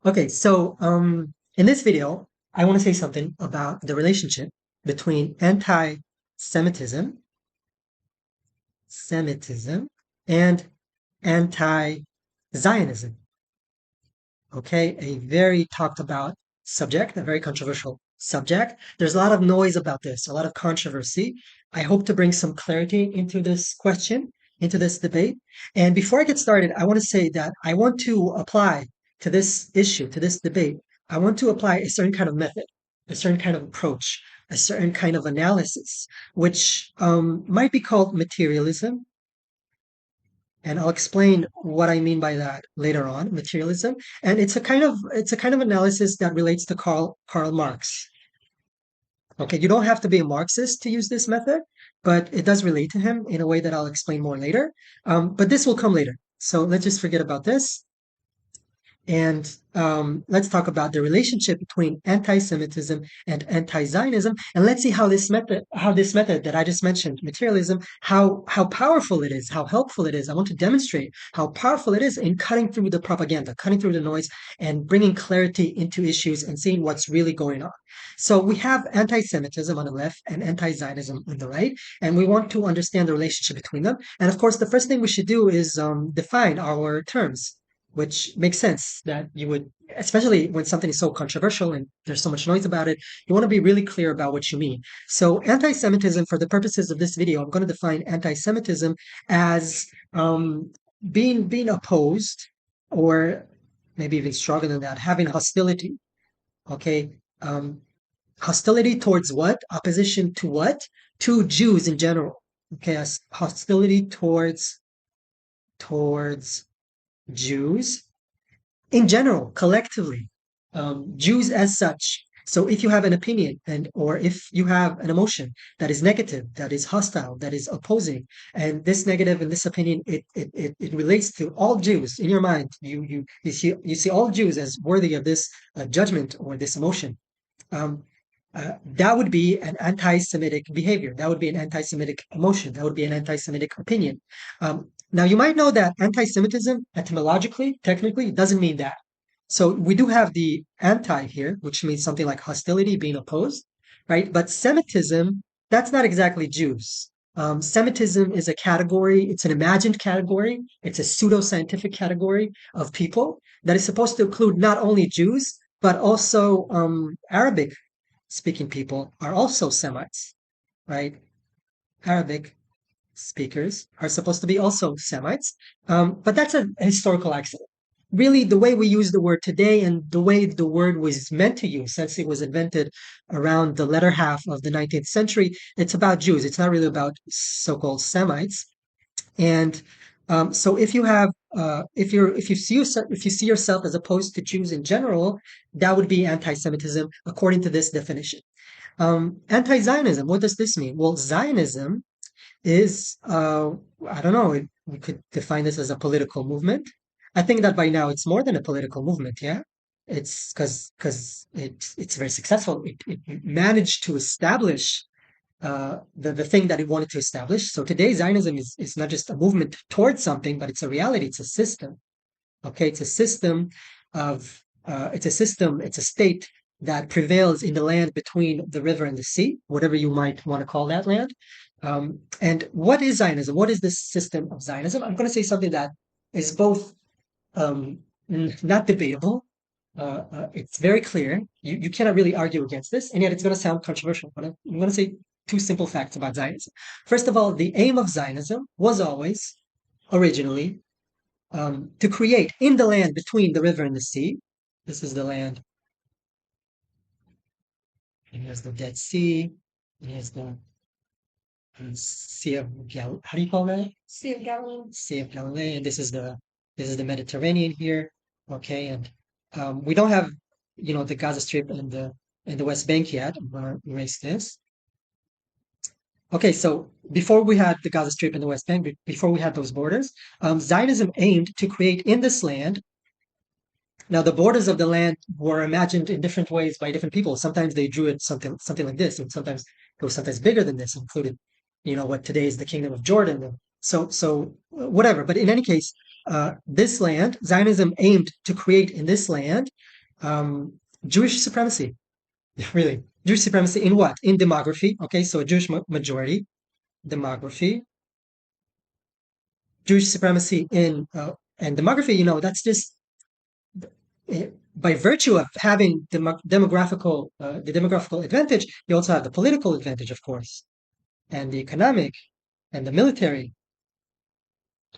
Okay, so in this video, I want to say something about the relationship between anti-Semitism, Semitism, and anti-Zionism. Okay, a very talked about subject, a very controversial subject. There's a lot of noise about this, a lot of controversy. I hope to bring some clarity into this question, into this debate. And before I get started, I want to say that I want to apply to this issue, to this debate, I want to apply a certain kind of method, a certain kind of approach, a certain kind of analysis, which might be called materialism, and I'll explain what I mean by that later on, materialism. And it's a kind of analysis that relates to Karl Marx. Okay, you don't have to be a Marxist to use this method, but it does relate to him in a way that I'll explain more later. But this will come later. So let's just forget about this. And let's talk about the relationship between anti-Semitism and anti-Zionism, and let's see how this method that I just mentioned, materialism, how powerful it is, how helpful it is. I want to demonstrate how powerful it is in cutting through the propaganda, cutting through the noise, and bringing clarity into issues and seeing what's really going on. So we have anti-Semitism on the left and anti-Zionism on the right, and we want to understand the relationship between them. And of course, the first thing we should do is define our terms, which makes sense that you would, especially when something is so controversial and there's so much noise about it, you want to be really clear about what you mean. So, anti Semitism, for the purposes of this video, I'm going to define anti Semitism as being opposed, or maybe even stronger than that, having hostility. Okay. Um, Hostility towards what? Opposition to what? To Jews in general. Okay. Hostility towards Jews in general, collectively, Jews as such. So if you have an opinion or if you have an emotion that is negative, that is hostile, that is opposing, and this negative and this opinion, it relates to all Jews in your mind. You see all Jews as worthy of this judgment or this emotion. Um, that would be an anti-Semitic behavior. That would be an anti-Semitic emotion. That would be an anti-Semitic opinion. Now, you might know that anti-Semitism, etymologically, technically, doesn't mean that. So we do have the anti here, which means something like hostility, being opposed, right? But Semitism, that's not exactly Jews. Semitism is a category, it's an imagined category, it's a pseudo-scientific category of people that is supposed to include not only Jews, but also Arabic speaking people are also Semites, right? Arabic speakers are supposed to be also Semites, but that's a historical accident. Really, the way we use the word today and the way the word was meant to use since it was invented around the latter half of the 19th century, it's about Jews. It's not really about so-called Semites. And so if you see yourself as opposed to Jews in general, that would be anti-Semitism according to this definition. Anti-Zionism, what does this mean? Well, Zionism is I don't know, we could define this as a political movement. I think that by now it's more than a political movement, yeah? It's because it's very successful. It managed to establish the thing that it wanted to establish. So today, Zionism is not just a movement towards something, but it's a reality. It's a system. Okay, it's a system it's a state that prevails in the land between the river and the sea, whatever you might want to call that land. And what is Zionism? What is this system of Zionism? I'm going to say something that is both not debatable. It's very clear. You cannot really argue against this, and yet it's going to sound controversial. But I'm going to say two simple facts about Zionism. First of all, the aim of Zionism was always, originally, to create in the land between the river and the sea. This is the land. And here's the Dead Sea. And here's the Sea of How do you call that? Sea of Galilee. Sea of Galilee. And this is the Mediterranean here. Okay, and we don't have the Gaza Strip and the West Bank yet. I'm gonna erase this. Okay, so before we had the Gaza Strip and the West Bank, before we had those borders, Zionism aimed to create in this land. Now, the borders of the land were imagined in different ways by different people. Sometimes they drew it something like this, and sometimes it was sometimes bigger than this, included, what today is the Kingdom of Jordan. So whatever. But in any case, this land, Zionism aimed to create in this land Jewish supremacy, really. Jewish supremacy in what? In demography. Okay, so a Jewish majority, demography. Jewish supremacy in and demography. That's just by virtue of having the demographical advantage. You also have the political advantage, of course, and the economic and the military.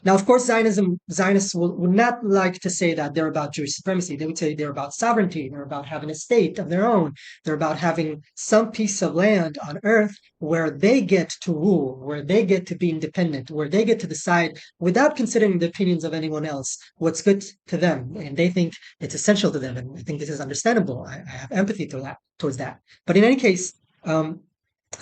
Now, of course, Zionists would not like to say that they're about Jewish supremacy. They would say they're about sovereignty. They're about having a state of their own. They're about having some piece of land on earth where they get to rule, where they get to be independent, where they get to decide without considering the opinions of anyone else what's good to them. And they think it's essential to them. And I think this is understandable. I have empathy towards that. But in any case,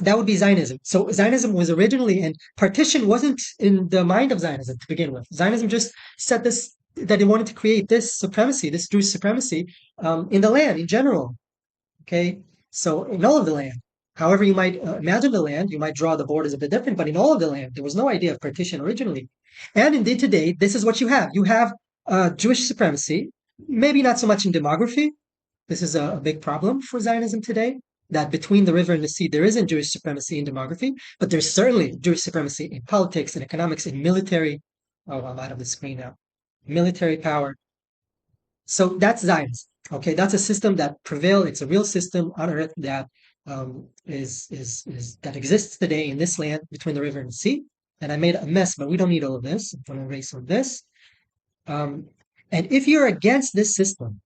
that would be Zionism. So Zionism was originally, and partition wasn't in the mind of Zionism to begin with. Zionism just said this, that they wanted to create this supremacy, this Jewish supremacy, in the land in general. Okay, so in all of the land. However, you might imagine the land, you might draw the borders a bit different, but in all of the land, there was no idea of partition originally. And indeed, today, this is what you have. You have Jewish supremacy, maybe not so much in demography. This is a big problem for Zionism today, that between the river and the sea, there isn't Jewish supremacy in demography, but there's certainly Jewish supremacy in politics and economics and military. Oh, I'm out of the screen now. Military power. So that's Zionism. Okay, that's a system that prevails. It's a real system on earth that that exists today in this land between the river and the sea. And I made a mess, but we don't need all of this. I'm going to erase all of this. Um, and if you're against this system,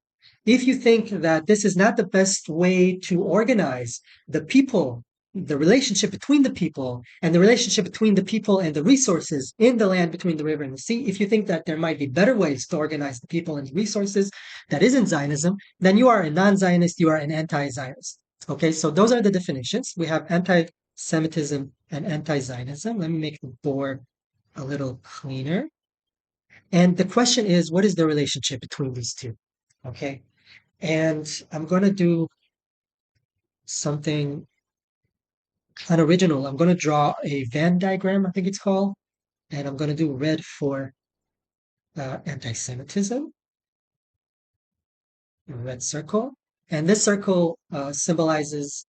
if you think that this is not the best way to organize the people, the relationship between the people, and the relationship between the people and the resources in the land between the river and the sea, if you think that there might be better ways to organize the people and the resources that isn't Zionism, then you are a non-Zionist, you are an anti-Zionist. Okay, so those are the definitions. We have anti-Semitism and anti-Zionism. Let me make the board a little cleaner. And the question is, what is the relationship between these two? Okay. And I'm going to do something unoriginal. I'm going to draw a Venn diagram, I think it's called. And I'm going to do red for anti-Semitism, red circle. And this circle represents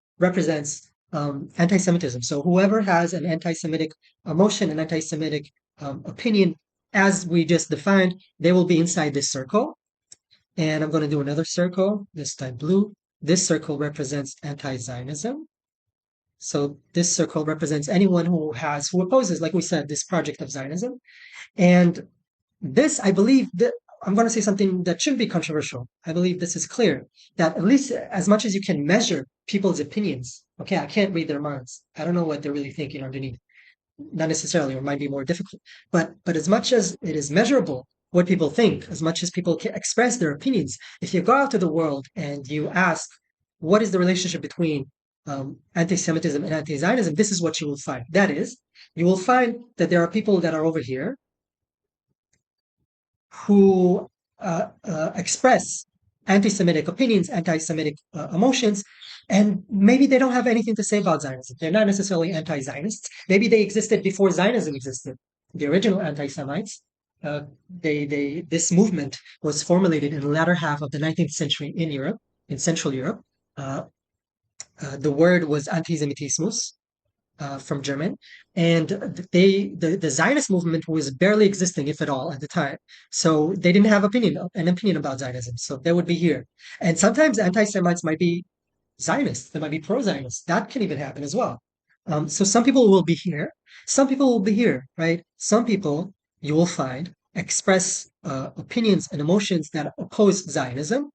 anti-Semitism. So whoever has an anti-Semitic emotion, an anti-Semitic opinion, as we just defined, they will be inside this circle. And I'm going to do another circle, this time blue. This circle represents anti-Zionism. So this circle represents anyone who opposes, like we said, this project of Zionism. And this, I believe, that I'm going to say something that shouldn't be controversial. I believe this is clear, that at least as much as you can measure people's opinions, okay, I can't read their minds. I don't know what they're really thinking underneath. Not necessarily, or it might be more difficult. But as much as it is measurable what people think, as much as people can express their opinions, if you go out to the world and you ask, what is the relationship between anti-Semitism and anti-Zionism, this is what you will find. That is, you will find that there are people that are over here who express anti-Semitic opinions, anti-Semitic emotions, and maybe they don't have anything to say about Zionism. They're not necessarily anti-Zionists. Maybe they existed before Zionism existed. The original anti-Semites, this movement was formulated in the latter half of the 19th century in Europe, in Central Europe. The word was antisemitismus, from German, and the Zionist movement was barely existing, if at all, at the time. So they didn't have an opinion about Zionism. So they would be here, and sometimes anti-Semites might be Zionists. They might be pro-Zionists. That can even happen as well. So some people will be here. Some people will be here, right? Some people you will find express opinions and emotions that oppose Zionism,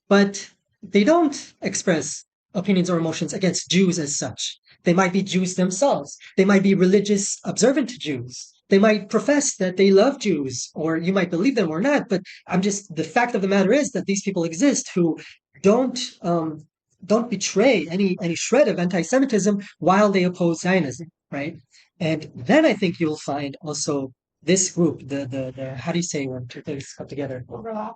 but they don't express opinions or emotions against Jews as such. They might be Jews themselves. They might be religious, observant Jews. They might profess that they love Jews, or you might believe them or not. But the fact of the matter is that these people exist who don't betray any shred of anti-Semitism while they oppose Zionism, right? And then I think you'll find also this group, the how do you say when two things come together?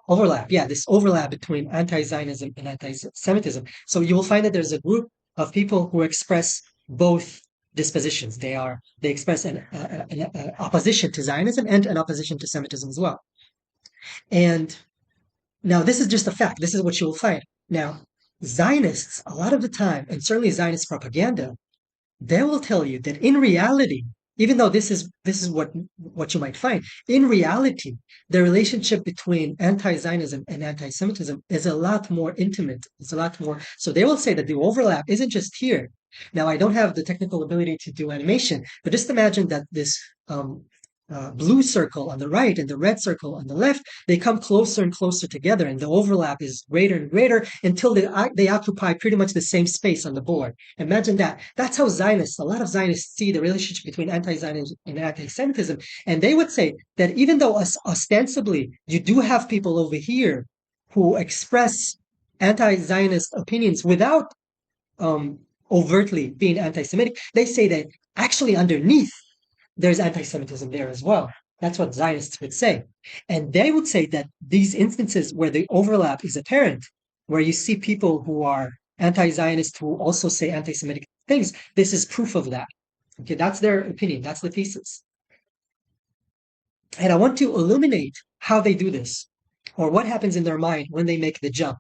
Overlap. Yeah, this overlap between anti-Zionism and anti-Semitism. So you will find that there's a group of people who express both dispositions. They express an opposition to Zionism and an opposition to Semitism as well. And Now, this is just a fact. This is what you will find. Now, Zionists, a lot of the time, and certainly Zionist propaganda, they will tell you that in reality, even though this is what you might find, in reality, the relationship between anti-Zionism and anti-Semitism is a lot more intimate. It's a lot more. So they will say that the overlap isn't just here. Now, I don't have the technical ability to do animation, but just imagine that this blue circle on the right and the red circle on the left, they come closer and closer together, and the overlap is greater and greater until they occupy pretty much the same space on the board. Imagine that. That's how Zionists, a lot of Zionists see the relationship between anti-Zionism and anti-Semitism. And they would say that even though ostensibly you do have people over here who express anti-Zionist opinions without um, overtly being anti-Semitic, they say that actually underneath there's anti-Semitism there as well. That's what Zionists would say. And they would say that these instances where the overlap is apparent, where you see people who are anti-Zionist who also say anti-Semitic things, this is proof of that. Okay, that's their opinion. That's the thesis. And I want to illuminate how they do this, or what happens in their mind when they make the jump,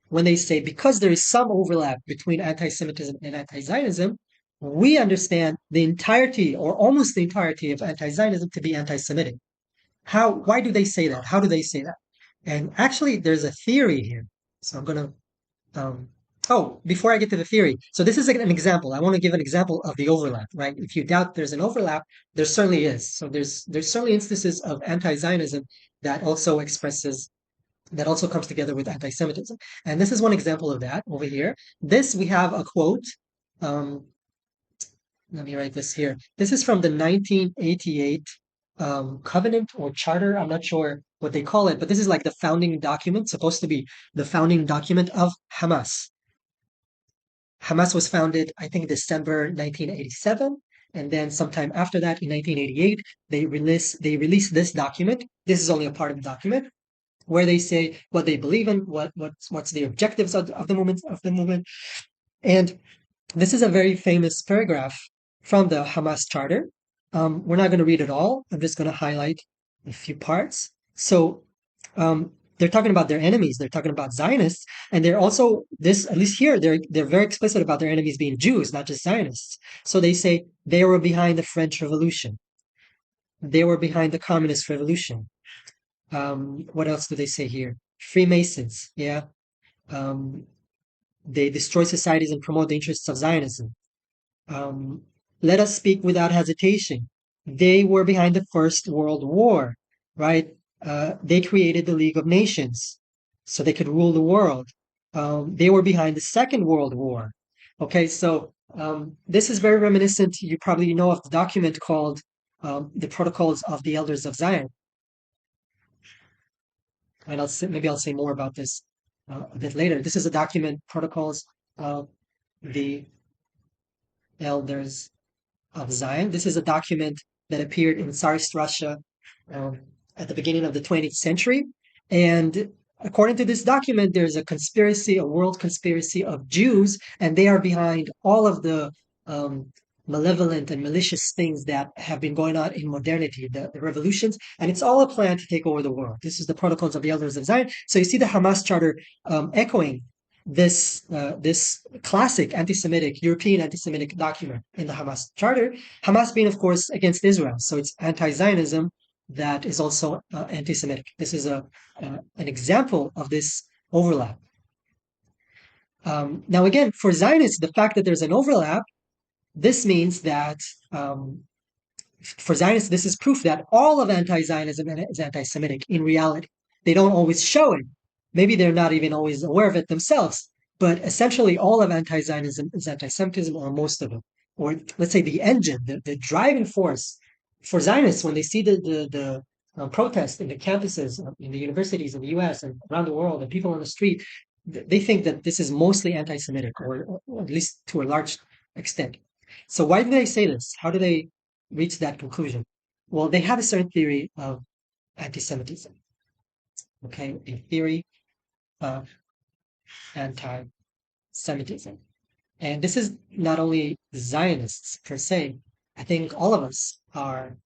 when they say, because there is some overlap between anti-Semitism and anti-Zionism, we understand the entirety or almost the entirety of anti-Zionism to be anti-Semitic. Why do they say that? How do they say that? And actually, there's a theory here. So I'm going to, before I get to the theory, so this is an example. I want to give an example of the overlap, right? If you doubt there's an overlap, there certainly is. So there's certainly instances of anti-Zionism that also expresses that also comes together with anti-Semitism. And this is one example of that over here. This, we have a quote. Um, Let me write this here. This is from the 1988 covenant or charter. I'm not sure what they call it, but this is like the founding document, supposed to be the founding document of Hamas. Hamas was founded, I think, December 1987. And then sometime after that, in 1988, they released this document. This is only a part of the document where they say what they believe in, what's the objectives of the movement. And this is a very famous paragraph from the Hamas charter. We're not going to read it all. I'm just going to highlight a few parts. So they're talking about their enemies. They're talking about Zionists, and they're also this. At least here, they're very explicit about their enemies being Jews, not just Zionists. So they say they were behind the French Revolution. They were behind the Communist Revolution. What else do they say here? Freemasons, yeah. Um, they destroy societies and promote the interests of Zionism. Um, Let us speak without hesitation. They were behind the First World War, right? They created the League of Nations so they could rule the world. They were behind the Second World War. Okay, so this is very reminiscent. You probably know of the document called the Protocols of the Elders of Zion. And maybe I'll say more about this a bit later. This is a document, Protocols of the Elders of Zion. This is a document that appeared in Tsarist Russia um, at the beginning of the 20th century. And according to this document, there's a conspiracy, a world conspiracy of Jews, and they are behind all of the um, malevolent and malicious things that have been going on in modernity, the revolutions, and it's all a plan to take over the world. This is the Protocols of the Elders of Zion. So you see the Hamas Charter echoing this classic anti-Semitic, European anti-Semitic document in the Hamas Charter. Hamas being, of course, against Israel, so it's anti-Zionism that is also anti-Semitic. This is an example of this overlap. Now, again, for Zionists, the fact that there's an overlap, this means that for Zionists, this is proof that all of anti-Zionism is anti-Semitic in reality. They don't always show it. Maybe they're not even always aware of it themselves. But essentially, all of anti-Zionism is anti-Semitism, or most of it. Or let's say the engine, the driving force for Zionists when they see the protest in the campuses, in the universities in the US and around the world, and people on the street, they think that this is mostly anti-Semitic, or at least to a large extent. So why do they say this? How do they reach that conclusion? Well, they have a certain theory of anti-Semitism. Okay, a theory of anti-Semitism. And this is not only Zionists per se. I think all of us are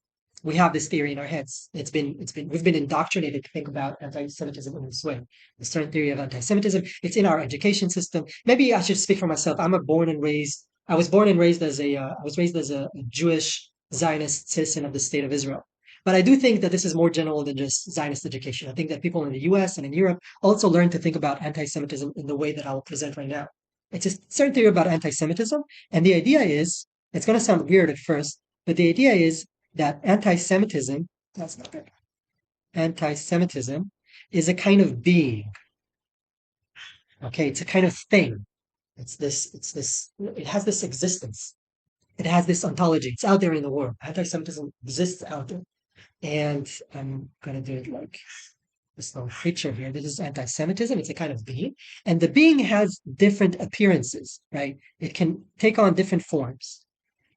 we have this theory in our heads. We've been indoctrinated to think about anti-Semitism in this way. A certain theory of anti-Semitism. It's in our education system. Maybe I should speak for myself. I was born and raised as I was raised as a Jewish Zionist citizen of the state of Israel. But I do think that this is more general than just Zionist education. I think that people in the US and in Europe also learn to think about anti-Semitism in the way that I will present right now. It's a certain theory about anti-Semitism, and the idea is, it's going to sound weird at first, but the idea is that anti-Semitism, that's not good. Anti-Semitism is a kind of being. Okay, it's a kind of thing. It has this existence. It has this ontology. It's out there in the world. Anti-Semitism exists out there. And I'm gonna do it like this little picture here. This is anti-Semitism. It's a kind of being. And the being has different appearances, right? It can take on different forms.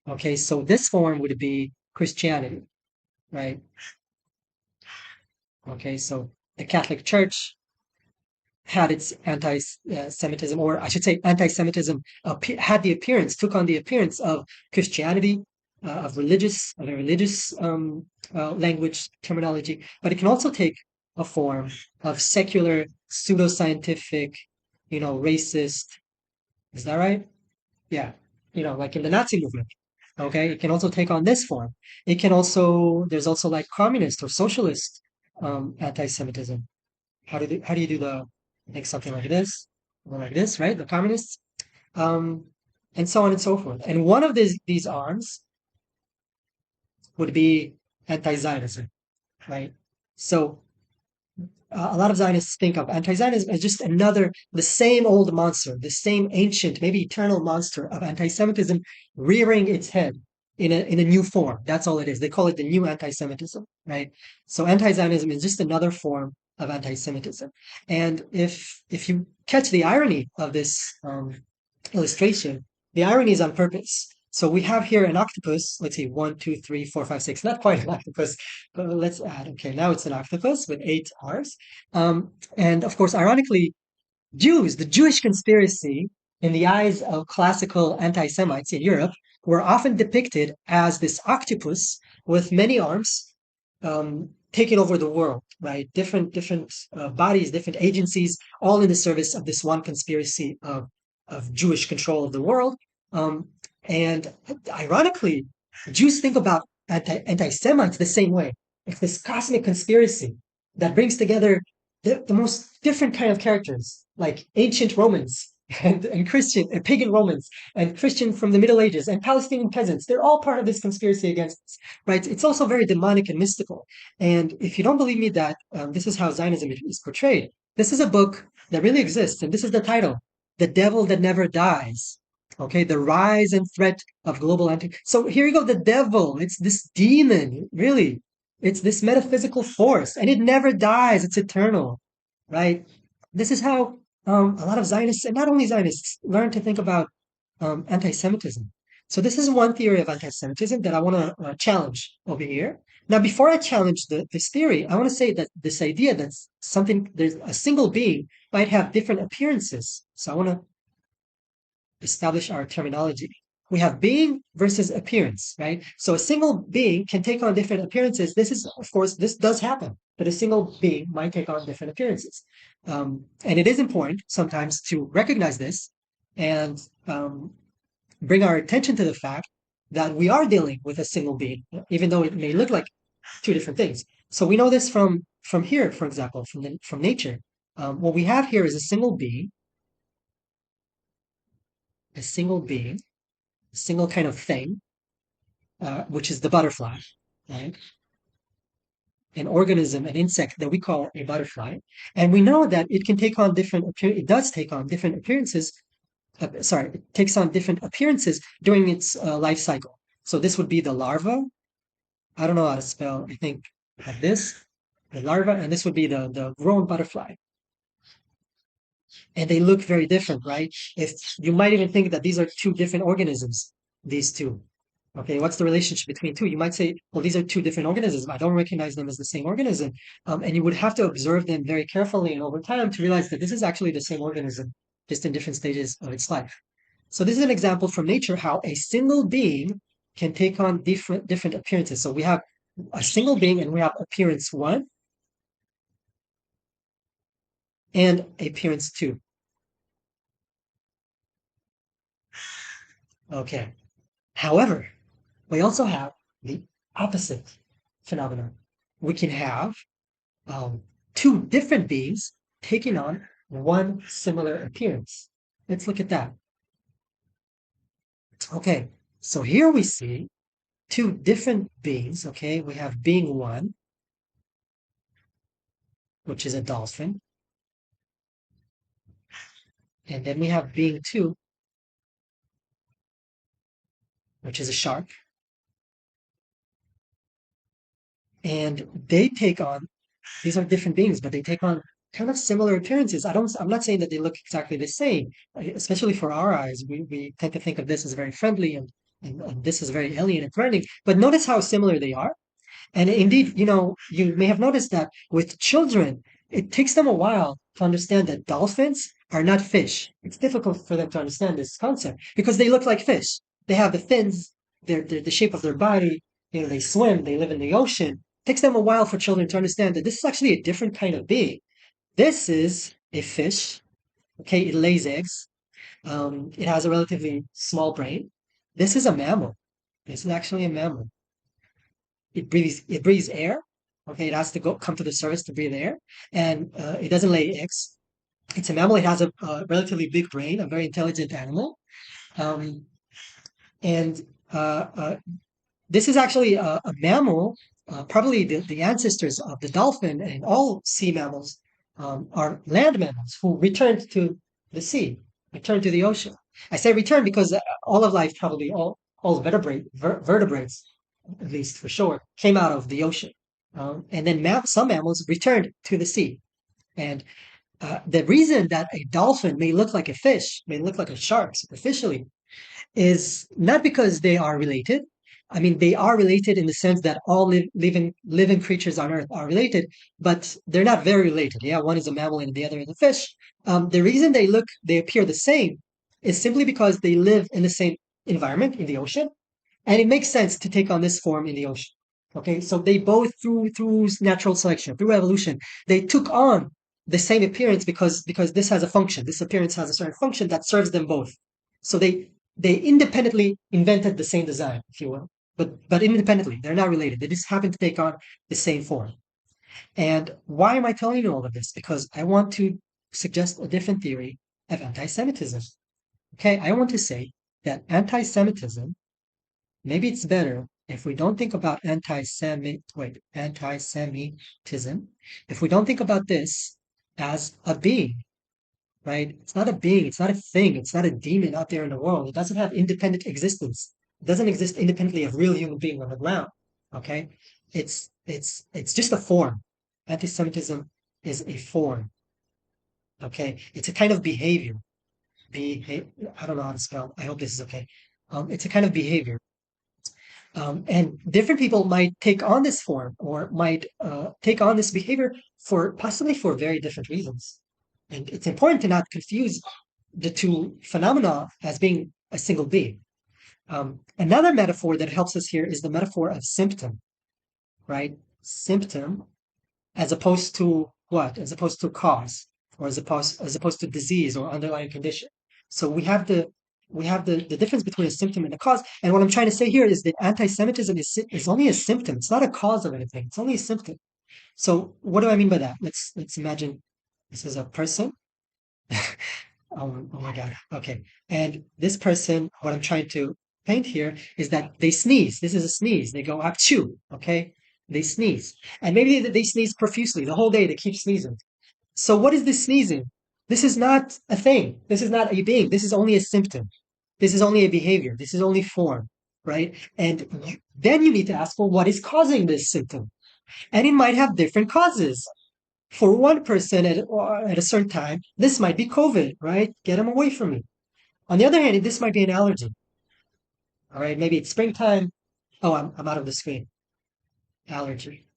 Okay, so this form would be Christianity, right? Okay, so the Catholic Church had its anti-Semitism, or I should say, anti-Semitism had the appearance, took on the appearance of Christianity, of a religious language terminology, but it can also take a form of secular, pseudoscientific, racist. Is that right? Yeah, like in the Nazi movement. Okay, it can also take on this form. There's also like communist or socialist anti-Semitism. How do you do I think something like this, or like this, right? The communists, um, and so on and so forth. And one of these arms would be anti-Zionism, right? So a lot of Zionists think of anti-Zionism as just the same old monster, the same ancient, maybe eternal monster of anti-Semitism rearing its head in a new form. That's all it is. They call it the new anti-Semitism, right? So anti-Zionism is just another form of anti-Semitism. And if you catch the irony of this illustration, the irony is on purpose. So we have here an octopus. Let's see, 1, 2, 3, 4, 5, 6. Not quite an octopus, but let's add. Okay, now it's an octopus with 8 R's. And of course, ironically, the Jewish conspiracy, in the eyes of classical anti-Semites in Europe, were often depicted as this octopus with many arms, taking over the world, right? Different bodies, different agencies, all in the service of this one conspiracy of Jewish control of the world. And ironically, Jews think about anti-Semites the same way. It's this cosmic conspiracy that brings together the most different kind of characters, like ancient Romans and Christian and pagan Romans and Christian from the Middle Ages and Palestinian peasants. They're all part of this conspiracy against us, right? It's also very demonic and mystical. And if you don't believe me that this is how Zionism is portrayed, this is a book that really exists, and this is the title: "The Devil That Never Dies." Okay, the rise and threat of global anti. So here you go, the devil. It's this demon, really. It's this metaphysical force, and it never dies. It's eternal, right? This is how a lot of Zionists, and not only Zionists, learn to think about anti-Semitism. So this is one theory of anti-Semitism that I want to challenge over here. Now, before I challenge this theory, I want to say that this idea that there's a single being might have different appearances. So I want to establish our terminology. We have being versus appearance, right? So a single being can take on different appearances. Of course, this does happen, but a single being might take on different appearances. And it is important sometimes to recognize this and bring our attention to the fact that we are dealing with a single being, even though it may look like two different things. So we know this from here, for example, from nature. What we have here is a single being, a single kind of thing, which is the butterfly, right? An organism, an insect that we call a butterfly, and we know that it can take on it does take on different appearances. It takes on different appearances during its life cycle. So this would be the larva. I don't know how to spell. I think like this, the larva, and this would be the grown butterfly. And they look very different, right? If you might even think that these are two different organisms, these two. Okay, what's the relationship between two? You might say, well, these are two different organisms. I don't recognize them as the same organism. And you would have to observe them very carefully and over time to realize that this is actually the same organism, just in different stages of its life. So this is an example from nature how a single being can take on different appearances. So we have a single being, and we have appearance one and appearance two. Okay. However, we also have the opposite phenomenon. We can have um, two different beings taking on one similar appearance. Let's look at that. Okay, so here we see two different beings. Okay, we have being one, which is a dolphin, and then we have being two, which is a shark. And they take on, these are different beings, but they take on kind of similar appearances. I'm not saying that they look exactly the same, especially for our eyes. We tend to think of this as very friendly and this is very alien and threatening. But notice how similar they are. And indeed, you may have noticed that with children, it takes them a while to understand that dolphins are not fish. It's difficult for them to understand this concept because they look like fish. They have the fins, they're the shape of their body, they swim, they live in the ocean. It takes them a while for children to understand that this is actually a different kind of being. This is a fish. Okay, it lays eggs. It has a relatively small brain. This is a mammal. This is actually a mammal. It breathes air. Okay, it has to come to the surface to breathe air, and it doesn't lay eggs. It's a mammal. It has a relatively big brain, a very intelligent animal, um, and this is actually a mammal. Probably the ancestors of the dolphin and all sea mammals are land mammals who returned to the sea, returned to the ocean. I say return because all of life, probably all vertebrates, at least for sure, came out of the ocean. And then some mammals returned to the sea. And the reason that a dolphin may look like a fish, may look like a shark superficially, is not because they are related. I mean, they are related in the sense that all living creatures on Earth are related, but they're not very related. Yeah, one is a mammal and the other is a fish. The reason they appear the same is simply because they live in the same environment in the ocean, and it makes sense to take on this form in the ocean. Okay, so they both through natural selection, through evolution, they took on the same appearance because this has a function. This appearance has a certain function that serves them both. So they independently invented the same design, if you will, but independently, they're not related. They just happen to take on the same form. And why am I telling you all of this? Because I want to suggest a different theory of anti-Semitism. Okay, I want to say that anti-Semitism, maybe it's better if we don't think about anti-Semitism, if we don't think about this as a being, right? It's not a being, it's not a thing, it's not a demon out there in the world. It doesn't have independent existence. It doesn't exist independently of real human being on the ground. Okay? It's just a form. Anti-Semitism is a form. Okay? It's a kind of behavior. I don't know how to spell. I hope this is okay. It's a kind of behavior. And different people might take on this form or might take on this behavior for possibly for very different reasons. And it's important to not confuse the two phenomena as being a single being. Another metaphor that helps us here is the metaphor of symptom, right? Symptom as opposed to what? As opposed to cause, or as opposed to disease or underlying condition. So we have the difference between a symptom and a cause. And what I'm trying to say here is that anti-Semitism is only a symptom. It's not a cause of anything. It's only a symptom. So what do I mean by that? Let's imagine this is a person. Oh my God. Okay. And this person, what I'm trying to paint here is that they sneeze. This is a sneeze. They go achoo. Okay. They sneeze. And maybe they sneeze profusely the whole day. They keep sneezing. So what is this sneezing? This is not a thing. This is not a being. This is only a symptom. This is only a behavior. This is only form, right? And then you need to ask, well, what is causing this symptom? And it might have different causes. For one person at a certain time, this might be COVID, right? Get them away from me. On the other hand, this might be an allergy. All right, maybe it's springtime. Oh, I'm out of the screen. Allergy.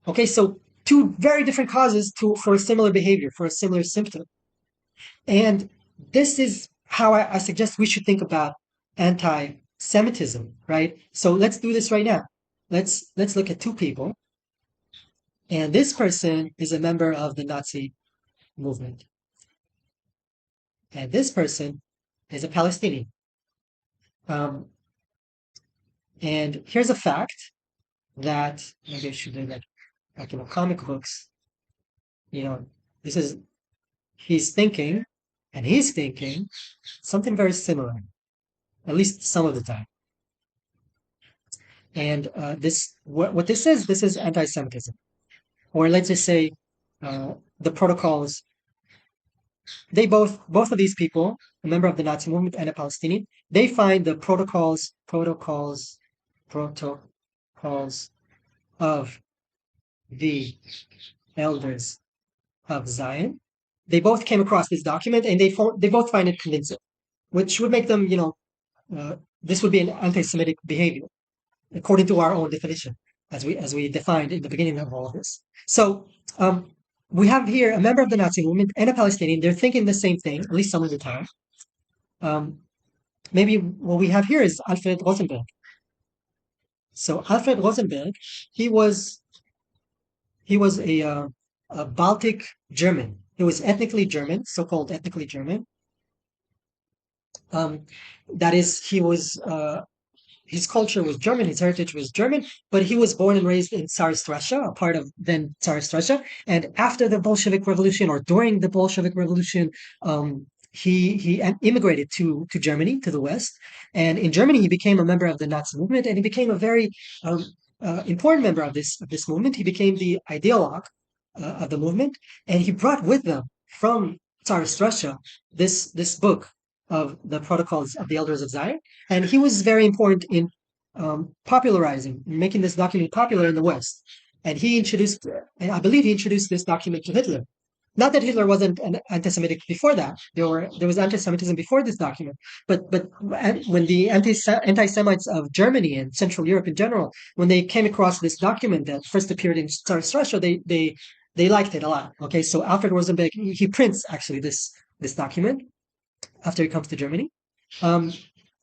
Okay, so two very different causes for a similar behavior, for a similar symptom. And this is how I suggest we should think about anti-Semitism, right? So let's do this right now. let's look at two people, and this person is a member of the Nazi movement, and this person is a Palestinian. Um, and here's a fact that maybe I should do like comic books. You know, this is he's thinking, and he's thinking something very similar, at least some of the time. And what this is anti-Semitism, or let's just say the protocols. They both of these people, a member of the Nazi movement and a Palestinian, they find the protocols of the elders of Zion. They both came across this document and they both find it convincing, which would make them, this would be an anti-Semitic behavior according to our own definition, as we defined in the beginning of all of this. So we have here a member of the Nazi movement and a Palestinian. They're thinking the same thing, at least some of the time. Um, maybe what we have here is Alfred Rosenberg. So Alfred Rosenberg, he was a Baltic German. He was ethnically German, so-called ethnically German. Um, that is, his culture was German, his heritage was German, but he was born and raised in Tsarist Russia, a part of then Tsarist Russia. And after the Bolshevik Revolution, or during the Bolshevik Revolution, he immigrated to Germany, to the West. And in Germany, he became a member of the Nazi movement, and he became a very important member of this movement. He became the ideologue of the movement, and he brought with them from Tsarist Russia this book of the Protocols of the Elders of Zion, and he was very important in popularizing, making this document popular in the West. And I believe he introduced this document to Hitler. Not that Hitler wasn't an anti-Semitic before that. There was anti-Semitism before this document. But when the anti-Semites of Germany and Central Europe in general, when they came across this document that first appeared in Tsarist Russia, they liked it a lot. Okay, so Alfred Rosenberg, he prints actually this document after he comes to Germany. Um,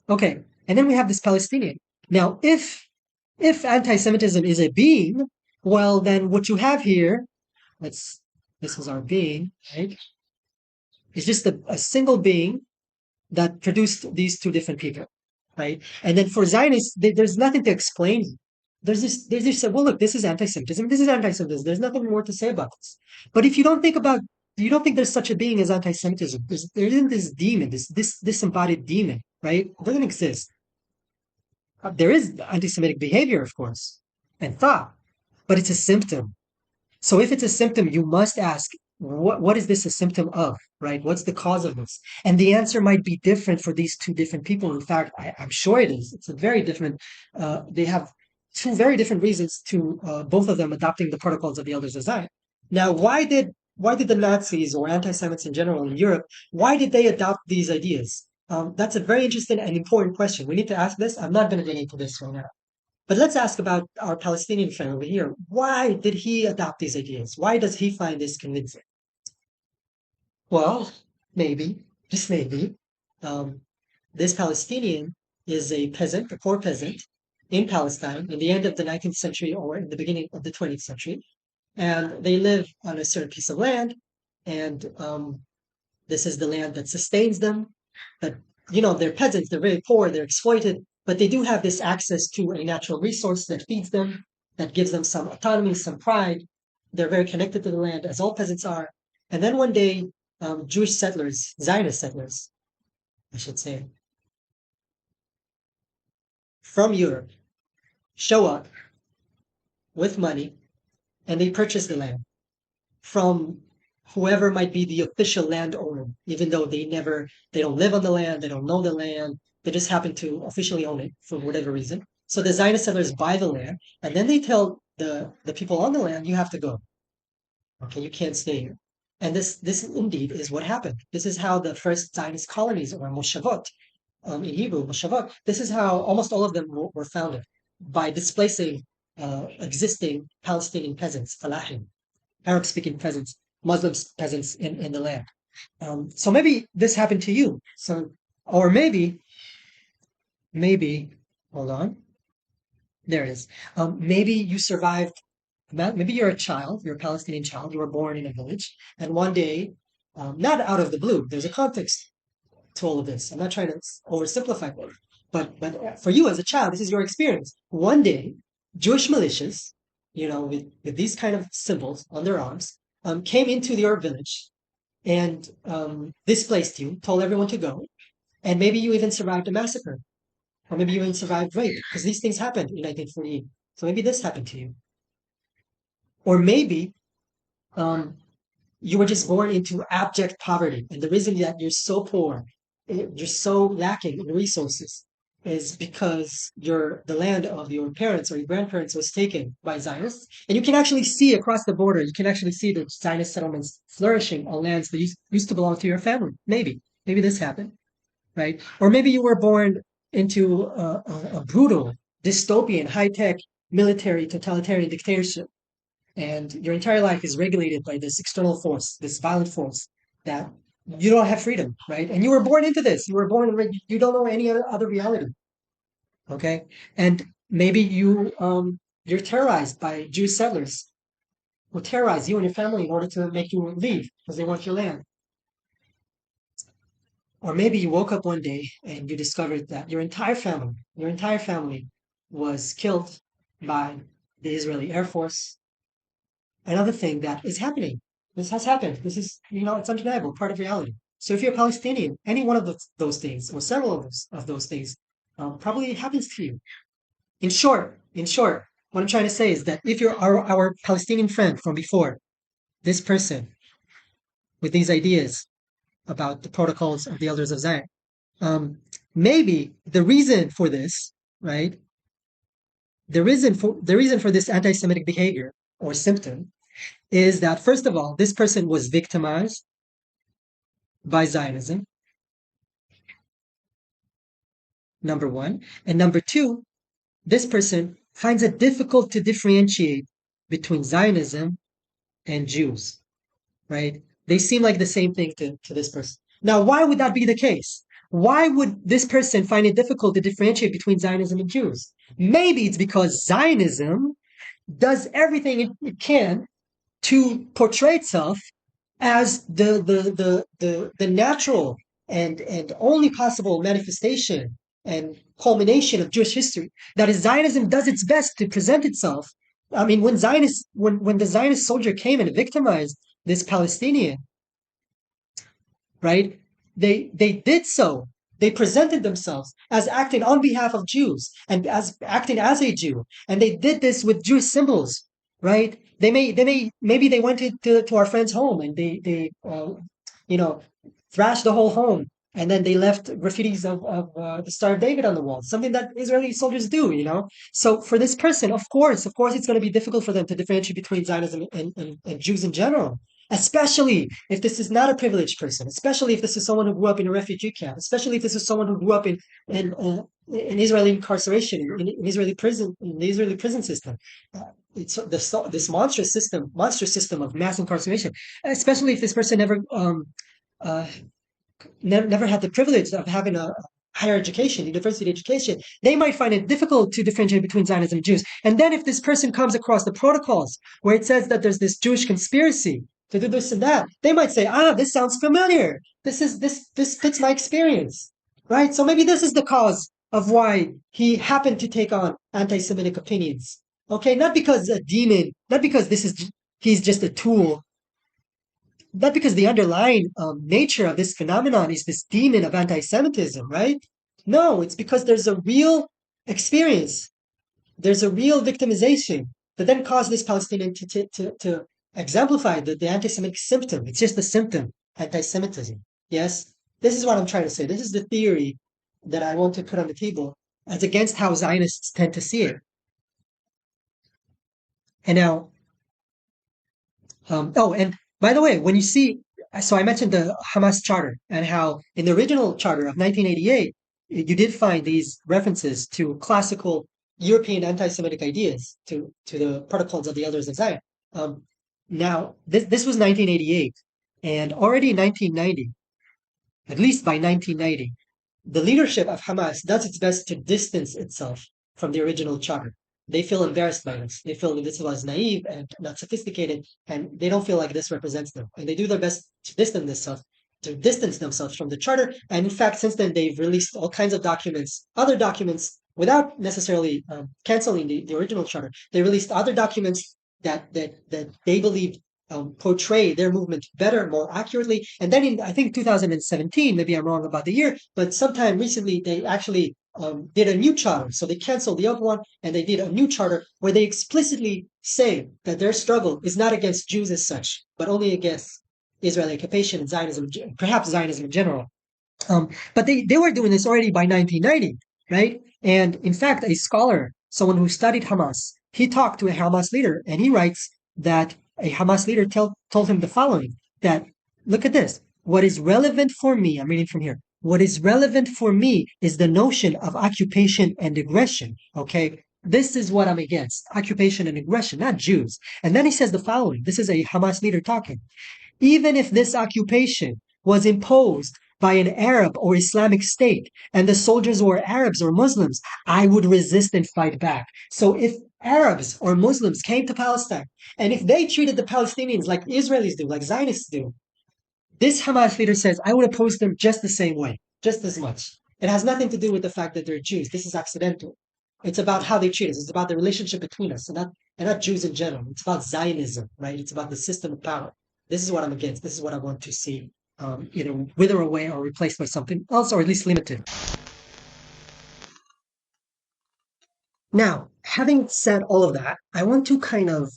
okay, and then we have this Palestinian. Now, if anti-Semitism is a being, well, then what you have here, let's this is our being, right? It's just a single being that produced these two different people, right? And then for Zionists, there's nothing to explain. There's this, well, look, this is anti-Semitism. This is anti-Semitism. There's nothing more to say about this. But if you don't think there's such a being as anti-Semitism. There isn't this demon, this disembodied demon, right? It doesn't exist. There is anti-Semitic behavior, of course, and thought, but it's a symptom. So if it's a symptom, you must ask, what is this a symptom of, right? What's the cause of this? And the answer might be different for these two different people. In fact, I'm sure it is. It's a very different, they have two very different reasons to both of them adopting the protocols of the Elders of Zion. Now, why did the Nazis or anti-Semites in general in Europe, why did they adopt these ideas? That's a very interesting and important question. We need to ask this. I'm not going to get into this right now. But let's ask about our Palestinian friend over here. Why did he adopt these ideas? Why does he find this convincing? Well, maybe, just maybe, um, this Palestinian is a peasant, a poor peasant in Palestine in the end of the 19th century or in the beginning of the 20th century. And they live on a certain piece of land. And this is the land that sustains them. But, they're peasants, they're very poor, they're exploited, but they do have this access to a natural resource that feeds them, that gives them some autonomy, some pride. They're very connected to the land, as all peasants are. And then one day, Jewish settlers, Zionist settlers, I should say, from Europe, show up with money and they purchase the land from whoever might be the official landowner, even though they don't live on the land, they don't know the land, they just happen to officially own it for whatever reason. So the Zionist settlers buy the land, and then they tell the people on the land, you have to go. Okay, you can't stay here. And this indeed is what happened. This is how the first Zionist colonies, or moshavot, in Hebrew, moshavot, this is how almost all of them were founded, by displacing existing Palestinian peasants, falahim, Arab-speaking peasants, Muslim peasants in the land. So maybe this happened to you. So, or maybe, hold on. There is. Maybe you survived. Maybe you're a child. You're a Palestinian child. You were born in a village, and one day, not out of the blue, there's a context to all of this. I'm not trying to oversimplify it, but for you as a child, this is your experience. One day, Jewish militias, with these kind of symbols on their arms, came into your village and displaced you, told everyone to go, and maybe you even survived a massacre, or maybe you even survived rape, because these things happened in 1948. So maybe this happened to you, or maybe um, you were just born into abject poverty. And the reason that you're so poor, you're so lacking in resources, is because the land of your parents or your grandparents was taken by Zionists. And you can actually see across the border, you can actually see the Zionist settlements flourishing on lands that used to belong to your family. Maybe this happened, right? Or maybe you were born into a brutal, dystopian, high-tech military totalitarian dictatorship, and your entire life is regulated by this external force, this violent force that you don't have freedom, right? And you were born into this. You were born, you don't know any other reality, okay? And maybe you're terrorized by Jewish settlers who terrorize you and your family in order to make you leave because they want your land. Or maybe you woke up one day and you discovered that your entire family was killed by the Israeli Air Force. Another thing that is happening. This has happened. This is, it's undeniable, part of reality. So if you're Palestinian, any one of those things, or several of those things, probably happens to you. In short, what I'm trying to say is that if you're our Palestinian friend from before, this person with these ideas about the protocols of the elders of Zion, um, maybe the reason for this, right? The reason for this anti-Semitic behavior or symptom is that, first of all, this person was victimized by Zionism, number one. And number two, this person finds it difficult to differentiate between Zionism and Jews, right? They seem like the same thing to this person. Now, why would that be the case? Why would this person find it difficult to differentiate between Zionism and Jews? Maybe it's because Zionism does everything it can to portray itself as the natural and only possible manifestation and culmination of Jewish history. That is, Zionism does its best to present itself. I mean, when the Zionist soldier came and victimized this Palestinian, right? They did so. They presented themselves as acting on behalf of Jews and as acting as a Jew, and they did this with Jewish symbols, right? Maybe they went to our friend's home and they you know thrashed the whole home, and then they left graffitis of the Star of David on the wall, something that Israeli soldiers do. So for this person, of course, it's going to be difficult for them to differentiate between Zionism and Jews in general, especially if this is not a privileged person, especially if this is someone who grew up in a refugee camp, especially if this is someone who grew up in Israeli incarceration, in the Israeli prison system. It's this monstrous system of mass incarceration, especially if this person uh, never had the privilege of having a higher education, university education. They might find it difficult to differentiate between Zionism and Jews. And then if this person comes across the protocols where it says that there's this Jewish conspiracy to do this and that, they might say, this sounds familiar. This fits my experience, right? So maybe this is the cause of why he happened to take on anti-Semitic opinions. Okay, not because a demon, not because he's just a tool, not because the underlying nature of this phenomenon is this demon of anti-Semitism, right? No, it's because there's a real experience, there's a real victimization that then caused this Palestinian to exemplify the anti-Semitic symptom. It's just the symptom, anti-Semitism. Yes, this is what I'm trying to say. This is the theory that I want to put on the table as against how Zionists tend to see it. And now, and by the way, when you see, so I mentioned the Hamas charter and how in the original charter of 1988, you did find these references to classical European anti-Semitic ideas, to the protocols of the elders of Zion. Now, this was 1988, and already in 1990, at least by 1990, the leadership of Hamas does its best to distance itself from the original charter. they feel embarrassed by this. They feel this was naive and not sophisticated, and they don't feel like this represents them. And they do their best to distance themselves from the charter. And in fact, since then, they've released all kinds of documents, other documents, without necessarily canceling the original charter. They released other documents that they believe portray their movement better, more accurately. And then in, I think, 2017, maybe I'm wrong about the year, but sometime recently, they actually did a new charter. So they canceled the other one and they did a new charter where they explicitly say that their struggle is not against Jews as such, but only against Israeli occupation and Zionism, perhaps Zionism in general. But they were doing this already by 1990, right? And in fact, a scholar, someone who studied Hamas, he talked to a Hamas leader and he writes that a Hamas leader told him the following, that look at this. What is relevant for me, I'm reading from here. What is relevant for me is the notion of occupation and aggression. Okay. This is what I'm against, occupation and aggression, not Jews. And then he says the following. This is a Hamas leader talking. Even if this occupation was imposed by an Arab or Islamic state and the soldiers were Arabs or Muslims, I would resist and fight back. So if Arabs or Muslims came to Palestine and if they treated the Palestinians like Israelis do, like Zionists do, this Hamas leader says, I would oppose them just the same way, just as much. It has nothing to do with the fact that they're Jews. This is accidental. It's about how they treat us. It's about the relationship between us and not Jews in general. It's about Zionism, right? It's about the system of power. This is what I'm against. This is what I want to see either wither away or replaced by something else, or at least limited. Now, having said all of that, I want to kind of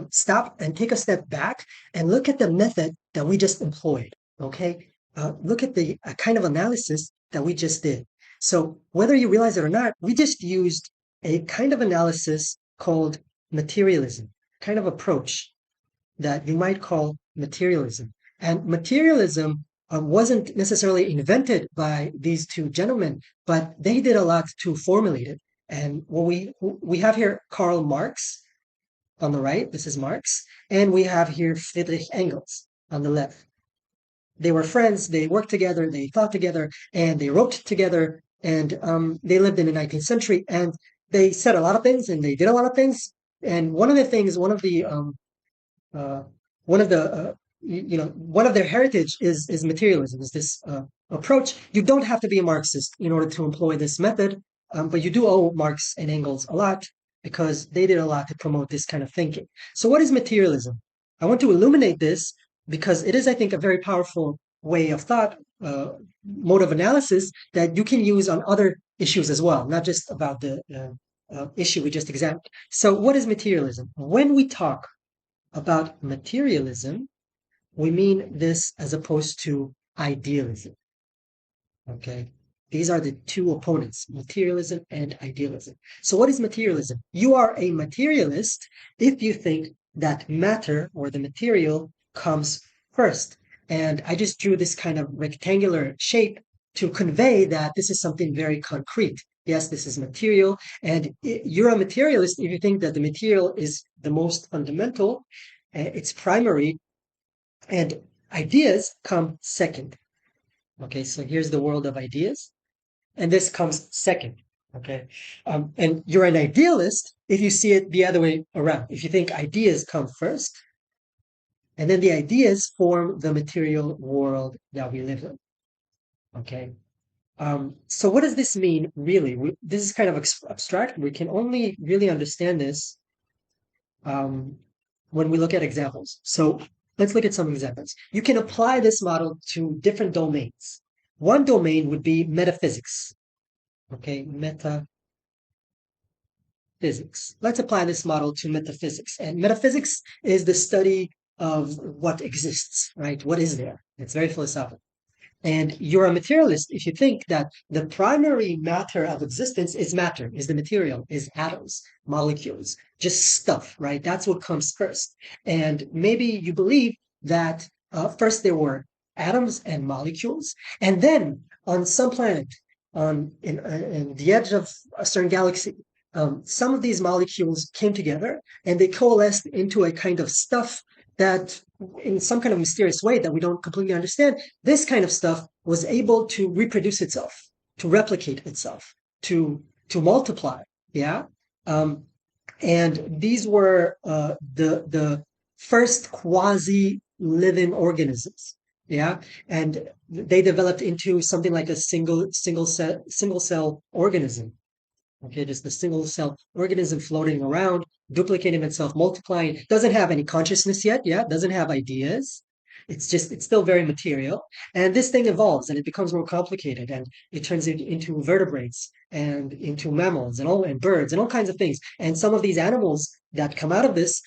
stop and take a step back and look at the method that we just employed. Okay, look at the kind of analysis that we just did. So whether you realize it or not, we just used a kind of analysis called materialism, kind of approach that you might call materialism. And materialism wasn't necessarily invented by these two gentlemen, but they did a lot to formulate it. And what we have here Karl Marx on the right, this is Marx, and we have here Friedrich Engels on the left. They were friends, they worked together, they thought together, and they wrote together, and they lived in the 19th century, and they said a lot of things, and they did a lot of things. And one of the things, uh, one of the one of their heritage is materialism, is this approach. You don't have to be a Marxist in order to employ this method, but you do owe Marx and Engels a lot because they did a lot to promote this kind of thinking. So what is materialism? I want to illuminate this because it is, I think, a very powerful way of thought, mode of analysis that you can use on other issues as well, not just about the issue we just examined. So what is materialism? When we talk about materialism, we mean this as opposed to idealism. Okay? These are the two opponents, materialism and idealism. So what is materialism? You are a materialist if you think that matter or the material comes first. And I just drew this kind of rectangular shape to convey that this is something very concrete. Yes, this is material. And you're a materialist if you think that the material is the most fundamental, it's primary, and ideas come second. Okay, so here's the world of ideas, and this comes second. Okay, and you're an idealist if you see it the other way around. If you think ideas come first, and then the ideas form the material world that we live in. Okay, so what does this mean really? This is kind of abstract. We can only really understand this um, when we look at examples. So let's look at some examples. You can apply this model to different domains. One domain would be metaphysics. Okay, metaphysics. Let's apply this model to metaphysics. And metaphysics is the study of what exists, right? What is there? It's very philosophical. And you're a materialist if you think that the primary matter of existence is matter, is the material, is atoms, molecules, just stuff, right? That's what comes first. And maybe you believe that first there were atoms and molecules, and then on some planet, in the edge of a certain galaxy, some of these molecules came together and they coalesced into a kind of stuff that in some kind of mysterious way that we don't completely understand, this kind of stuff was able to reproduce itself, to replicate itself, to multiply. Yeah. Um, And these were the first quasi living organisms. Yeah, and they developed into something like a single cell organism. Okay, just the single cell organism floating around, duplicating itself, multiplying, doesn't have any consciousness yet, yeah, doesn't have ideas. It's still very material. And this thing evolves and it becomes more complicated and it turns into vertebrates and into mammals and birds and all kinds of things. And some of these animals that come out of this,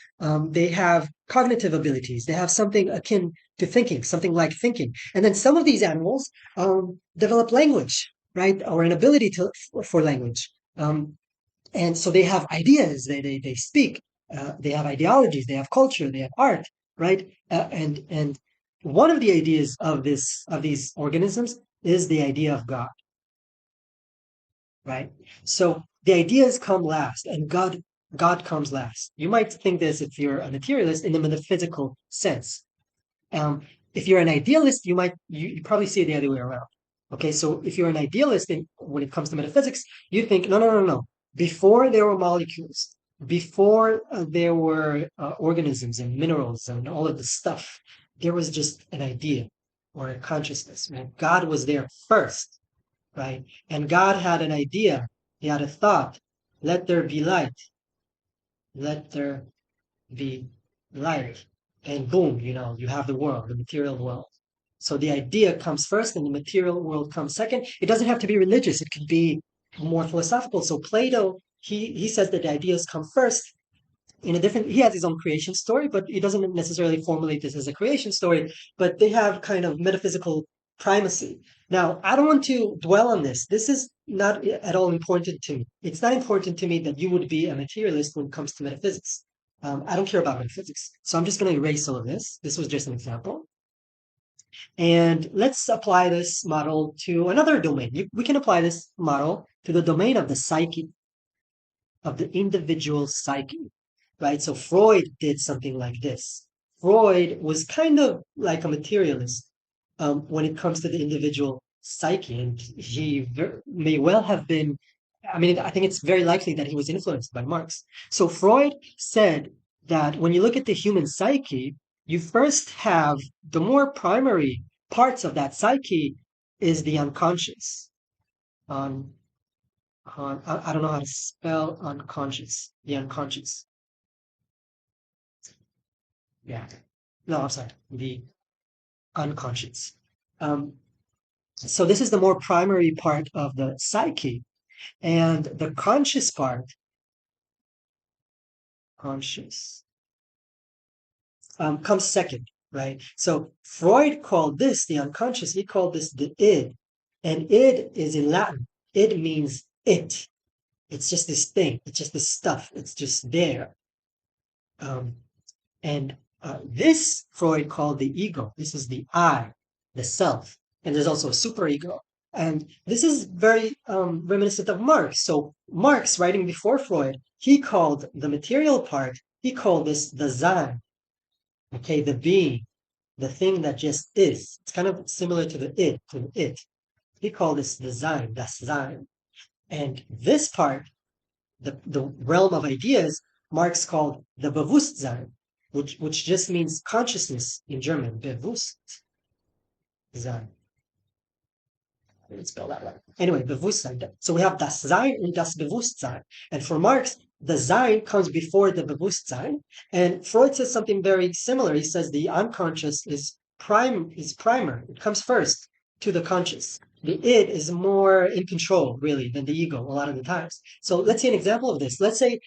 they have cognitive abilities. They have something akin to thinking, something like thinking. And then some of these animals develop language, right? Or an ability for language. Um, and so they have ideas, they speak, they have ideologies, they have culture, they have art, right? And one of the ideas of these organisms is the idea of God, right? So the ideas come last, and God comes last. You might think this if you're a materialist in the metaphysical sense. Um, if you're an idealist, you probably see it the other way around. Okay, so if you're an idealist when it comes to metaphysics, you think no. Before there were molecules, before there were organisms and minerals and all of this stuff, there was just an idea or a consciousness. Right? God was there first, right? And God had an idea. He had a thought. Let there be light. Let there be light. And boom, you have the world, the material world. So the idea comes first and the material world comes second. It doesn't have to be religious. It could be more philosophical. So Plato, he says that the ideas come first in a different, he has his own creation story, but he doesn't necessarily formulate this as a creation story, but they have kind of metaphysical primacy. Now, I don't want to dwell on this. This is not at all important to me. It's not important to me that you would be a materialist when it comes to metaphysics. I don't care about metaphysics. So I'm just going to erase all of this. This was just an example. And let's apply this model to another domain. We can apply this model to the domain of the psyche, of the individual psyche, right? So Freud did something like this. Freud was kind of like a materialist when it comes to the individual psyche, and may well have been. I mean, I think it's very likely that he was influenced by Marx. So Freud said that when you look at the human psyche, you first have the more primary parts of that psyche is the unconscious. Um, I don't know how to spell unconscious. The unconscious. Yeah. No, I'm sorry. The unconscious. Um, so this is the more primary part of the psyche, and the conscious part, conscious, comes second, right? So Freud called this the unconscious. He called this the id, and id is in Latin. Id means it. It's just this thing. It's just this stuff. It's just there. Um, And this Freud called the ego. This is the I, the self. And there's also a superego. And this is very reminiscent of Marx. So Marx, writing before Freud, he called the material part, he called this the Sein, okay, the being, the thing that just is. It's kind of similar to the it, to the it. He called this the Sein, das Sein. And this part, the realm of ideas, Marx called the Bewusstsein, which just means consciousness in German. Bewusstsein. I didn't spell that right. Anyway, Bewusstsein. So we have das Sein and das Bewusstsein. And for Marx, the Sein comes before the Bewusstsein. And Freud says something very similar. He says the unconscious is primer. It comes first to the conscious. The id is more in control, really, than the ego a lot of the times. So let's see an example of this. Let's say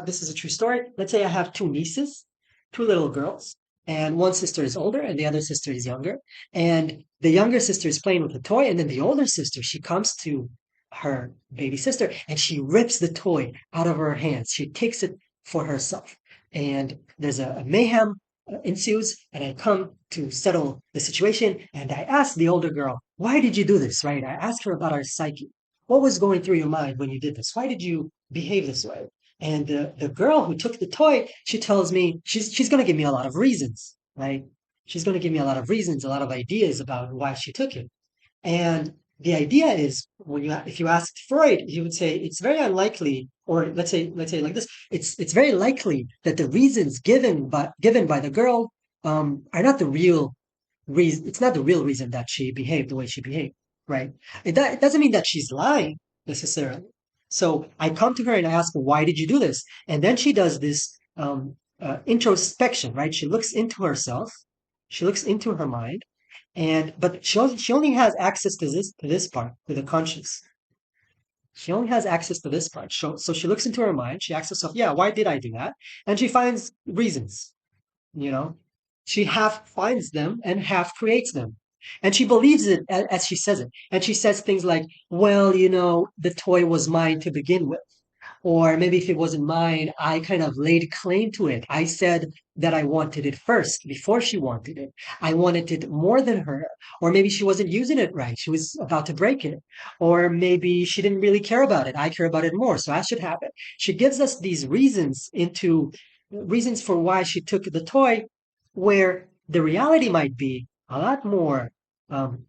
this is a true story. Let's say I have two nieces, two little girls, and one sister is older and the other sister is younger. And the younger sister is playing with a toy, and then the older sister, she comes to her baby sister and she rips the toy out of her hands. She takes it for herself. And there's a mayhem ensues, and I come to settle the situation. And I ask the older girl, why did you do this? Right? I ask her about our psyche. What was going through your mind when you did this? Why did you behave this way? And the girl who took the toy, she tells me she's going to give me a lot of reasons, right? She's going to give me a lot of reasons, a lot of ideas about why she took it. And the idea is when if you asked Freud, he would say it's very unlikely, or let's say like this, it's very likely that the reasons given by the girl are not the real reason. It's not the real reason that she behaved the way she behaved, right? It doesn't mean that she's lying necessarily. So I come to her and I ask her, why did you do this? And then she does this introspection, right? She looks into herself, she looks into her mind, and but she only has access to this part, to the conscious. She only has access to this part. So she looks into her mind. She asks herself, "Yeah, why did I do that?" And she finds reasons. You know, she half finds them and half creates them, and she believes it as she says it. And she says things like, "Well, the toy was mine to begin with." Or maybe if it wasn't mine, I kind of laid claim to it. I said that I wanted it first before she wanted it. I wanted it more than her. Or maybe she wasn't using it right. She was about to break it. Or maybe she didn't really care about it. I care about it more. So I should have it. She gives us these reasons for why she took the toy, where the reality might be a lot more um,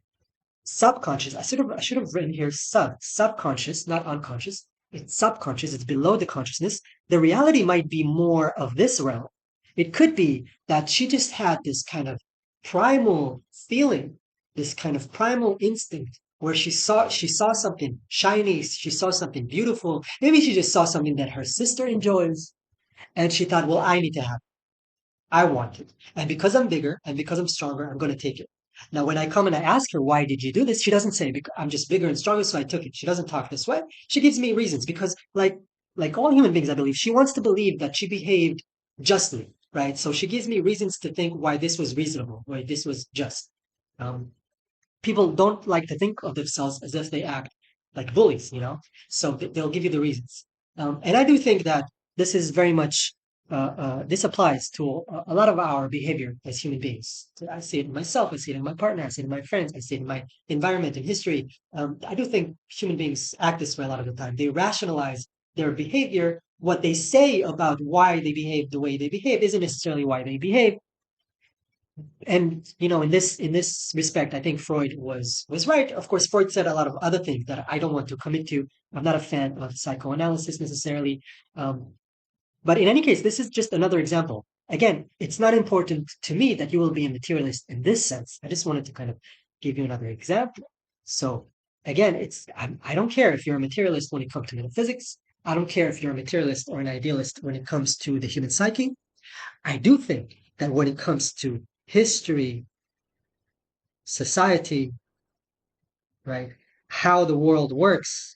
subconscious. I should have written here subconscious, not unconscious. It's subconscious. It's below the consciousness. The reality might be more of this realm. It could be that she just had this kind of primal feeling, this kind of primal instinct where she saw something shiny, she saw something beautiful. Maybe she just saw something that her sister enjoys, and she thought, well, I need to have I want it. And because I'm bigger and because I'm stronger, I'm going to take it. Now, when I come and I ask her, why did you do this? She doesn't say, because I'm just bigger and stronger, so I took it. She doesn't talk this way. She gives me reasons because, like all human beings, I believe, she wants to believe that she behaved justly, right? So she gives me reasons to think why this was reasonable, why this was just. Um, People don't like to think of themselves as if they act like bullies, So they'll give you the reasons. And I do think that this is very much this applies to a lot of our behavior as human beings. So I see it in myself, I see it in my partner, I see it in my friends, I see it in my environment and history. I do think human beings act this way a lot of the time. They rationalize their behavior. What they say about why they behave the way they behave isn't necessarily why they behave, and in this respect, I think Freud was right. Of course, Freud said a lot of other things that I don't want to commit to. I'm not a fan of psychoanalysis necessarily. um, but in any case, this is just another example. Again, it's not important to me that you will be a materialist in this sense. I just wanted to kind of give you another example. So again, I don't care if you're a materialist when it comes to metaphysics. I don't care if you're a materialist or an idealist when it comes to the human psyche. I do think that when it comes to history, society, right, how the world works,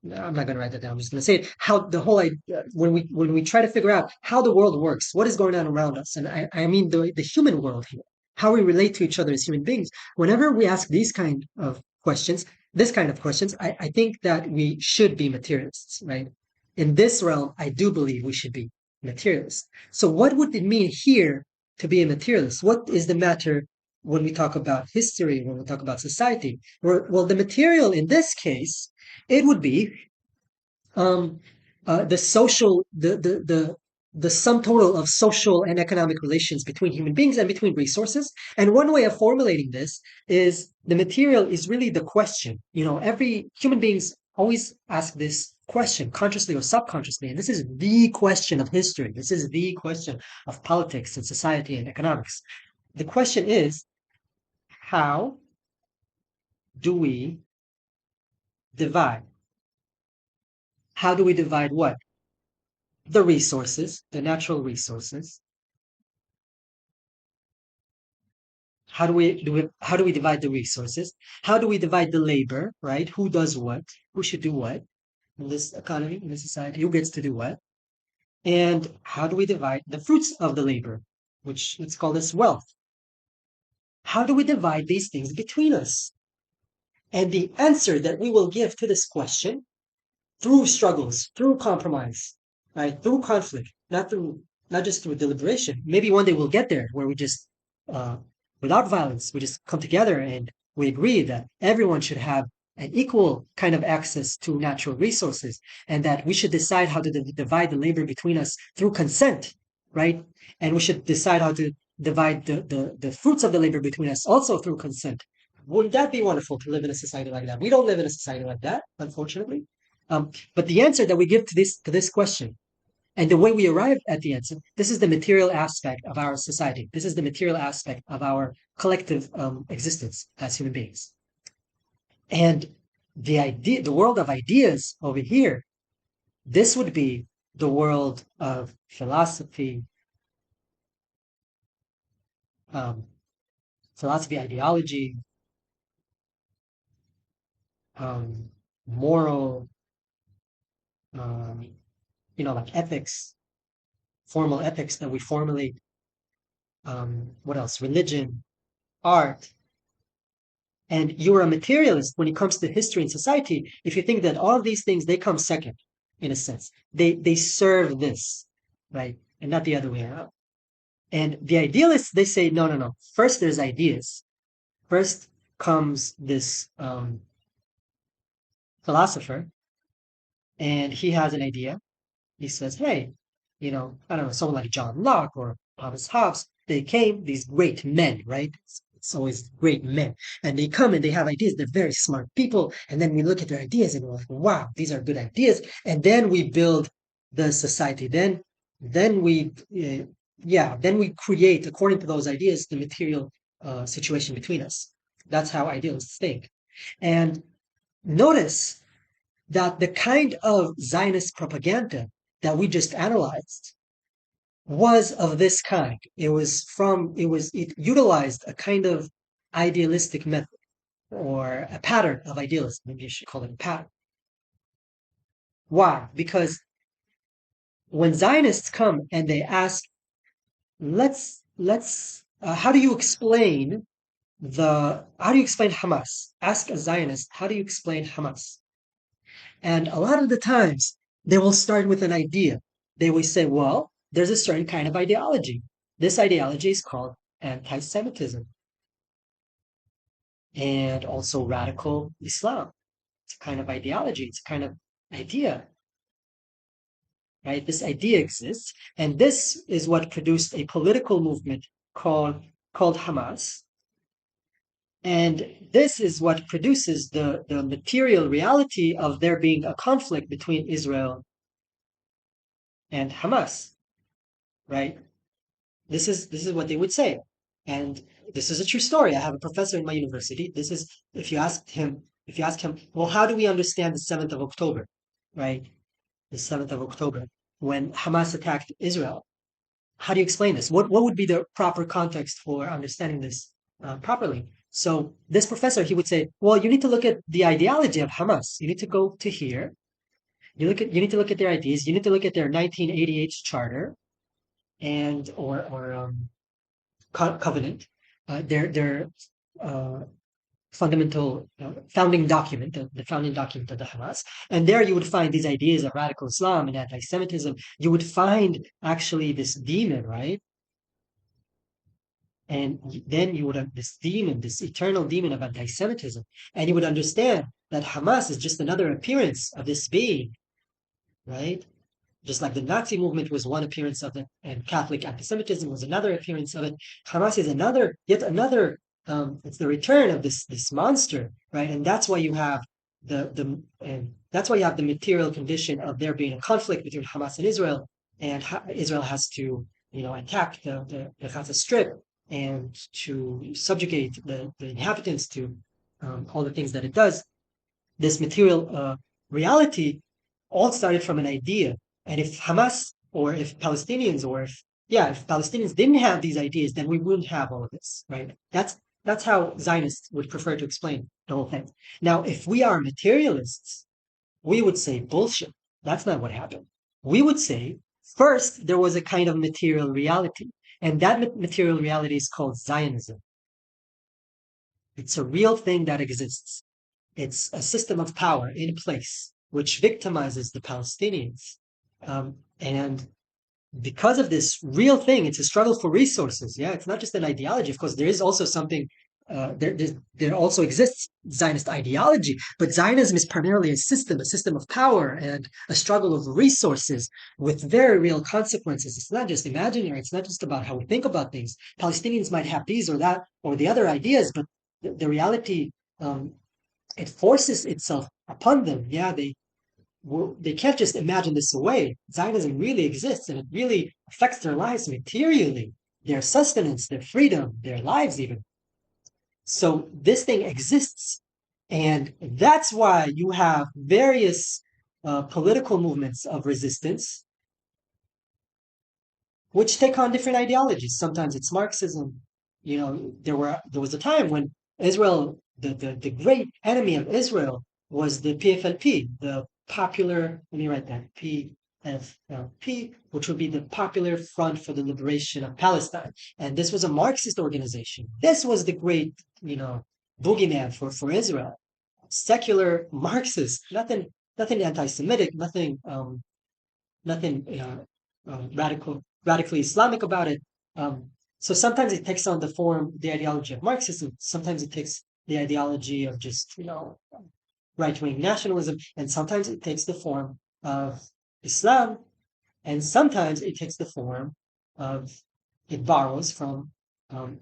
no, I'm not going to write that down. I'm just going to say it. How the whole idea, when we try to figure out how the world works, what is going on around us, and I mean the human world here, how we relate to each other as human beings. Whenever we ask this kind of questions, I think that we should be materialists, right? In this realm, I do believe we should be materialists. So, what would it mean here to be a materialist? What is the matter when we talk about history, when we talk about society? Well, the material in this case, it would be the social the sum total of social and economic relations between human beings and between resources. And one way of formulating this is the material is really the question. Every human beings always ask this question, consciously or subconsciously. And this is the question of history. This is the question of politics and society and economics. The question is, how do we divide? How do we divide what? The resources, the natural resources. How do we divide the resources? How do we divide the labor, right? Who does what? Who should do what in this economy, in this society? Who gets to do what? And how do we divide the fruits of the labor, which let's call this wealth? How do we divide these things between us? And the answer that we will give to this question through struggles, through compromise, right? Through conflict, not just through deliberation. Maybe one day we'll get there where we just, uh, without violence, we just come together and we agree that everyone should have an equal kind of access to natural resources, and that we should decide how to divide the labor between us through consent, right? And we should decide how to divide the fruits of the labor between us also through consent. Wouldn't that be wonderful to live in a society like that? We don't live in a society like that, unfortunately. But the answer that we give to this question and the way we arrive at the answer, this is the material aspect of our society. This is the material aspect of our collective existence as human beings. And the world of ideas over here, this would be the world of philosophy, um, philosophy, ideology, um, moral, um, like ethics, formal ethics that we formulate. What else? Religion, art. And you're a materialist when it comes to history and society if you think that all of these things, they come second, in a sense. They serve this, right? And not the other way around. And the idealists, they say, no, no, no. First, there's ideas. First comes this philosopher, and he has an idea. He says, hey, I don't know, someone like John Locke or Thomas Hobbes, they came, these great men, right? It's always great men. And they come and they have ideas. They're very smart people. And then we look at their ideas and we're like, wow, these are good ideas. And then we build the society. Then we, then we create, according to those ideas, the material situation between us. That's how idealists think. And notice that the kind of Zionist propaganda that we just analyzed was of this kind. It utilized a kind of idealistic method or a pattern of idealism. Maybe you should call it a pattern. Why? Because when Zionists come and they ask, how do you explain Hamas? Ask a Zionist, how do you explain Hamas? And a lot of the times they will start with an idea. They will say, well, there's a certain kind of ideology. This ideology is called anti-Semitism and also radical Islam. It's a kind of ideology. It's a kind of idea, right? This idea exists. And this is what produced a political movement called Hamas. And this is what produces the material reality of there being a conflict between Israel and Hamas, right? This is what they would say. And this is a true story. I have a professor in my university. This is if you ask him, well, how do we understand the 7th of October, right? The 7th of October, when Hamas attacked Israel. How do you explain this? What would be the proper context for understanding this properly? So this professor, he would say, well, you need to look at the ideology of Hamas. You need to go to here. You need to look at their ideas. You need to look at their 1988 charter and or covenant, their fundamental founding document, the founding document of the Hamas. And there you would find these ideas of radical Islam and anti-Semitism. You would find actually this demon, right? And then you would have this demon, this eternal demon of anti-Semitism. And you would understand that Hamas is just another appearance of this being, right? Just like the Nazi movement was one appearance of it, and Catholic anti-Semitism was another appearance of it. Hamas is yet another. It's the return of this monster, right? And that's why you have that's why you have the material condition of there being a conflict between Hamas and Israel, and Israel has to attack the Gaza Strip and to subjugate the inhabitants to all the things that it does. This material reality all started from an idea. And if Hamas or if Palestinians or if Palestinians didn't have these ideas, then we wouldn't have all of this, right? That's how Zionists would prefer to explain the whole thing. Now, if we are materialists, we would say bullshit. That's not what happened. We would say first there was a kind of material reality, and that material reality is called Zionism. It's a real thing that exists. It's a system of power in place which victimizes the Palestinians. And because of this real thing, it's a struggle for resources. Yeah, it's not just an ideology. Of course, there is also something. There also exists Zionist ideology, but Zionism is primarily a system of power and a struggle of resources with very real consequences. It's not just imaginary. It's not just about how we think about things. Palestinians might have these or that or the other ideas, but the reality, it forces itself upon them. Yeah, they can't just imagine this away. Zionism really exists, and it really affects their lives materially, their sustenance, their freedom, their lives even. So this thing exists, and that's why you have various political movements of resistance which take on different ideologies. Sometimes it's Marxism. There was a time when Israel, the great enemy of Israel, was the PFLP, the popular. Let me write that PFLP, which would be the Popular Front for the Liberation of Palestine, and this was a Marxist organization. This was the great, boogeyman for Israel. Secular Marxist, nothing anti-Semitic, nothing radically Islamic about it. So sometimes it takes on the ideology of Marxism. Sometimes it takes the ideology of just right-wing nationalism, and sometimes it takes the form of Islam, and sometimes it takes the form of it borrows from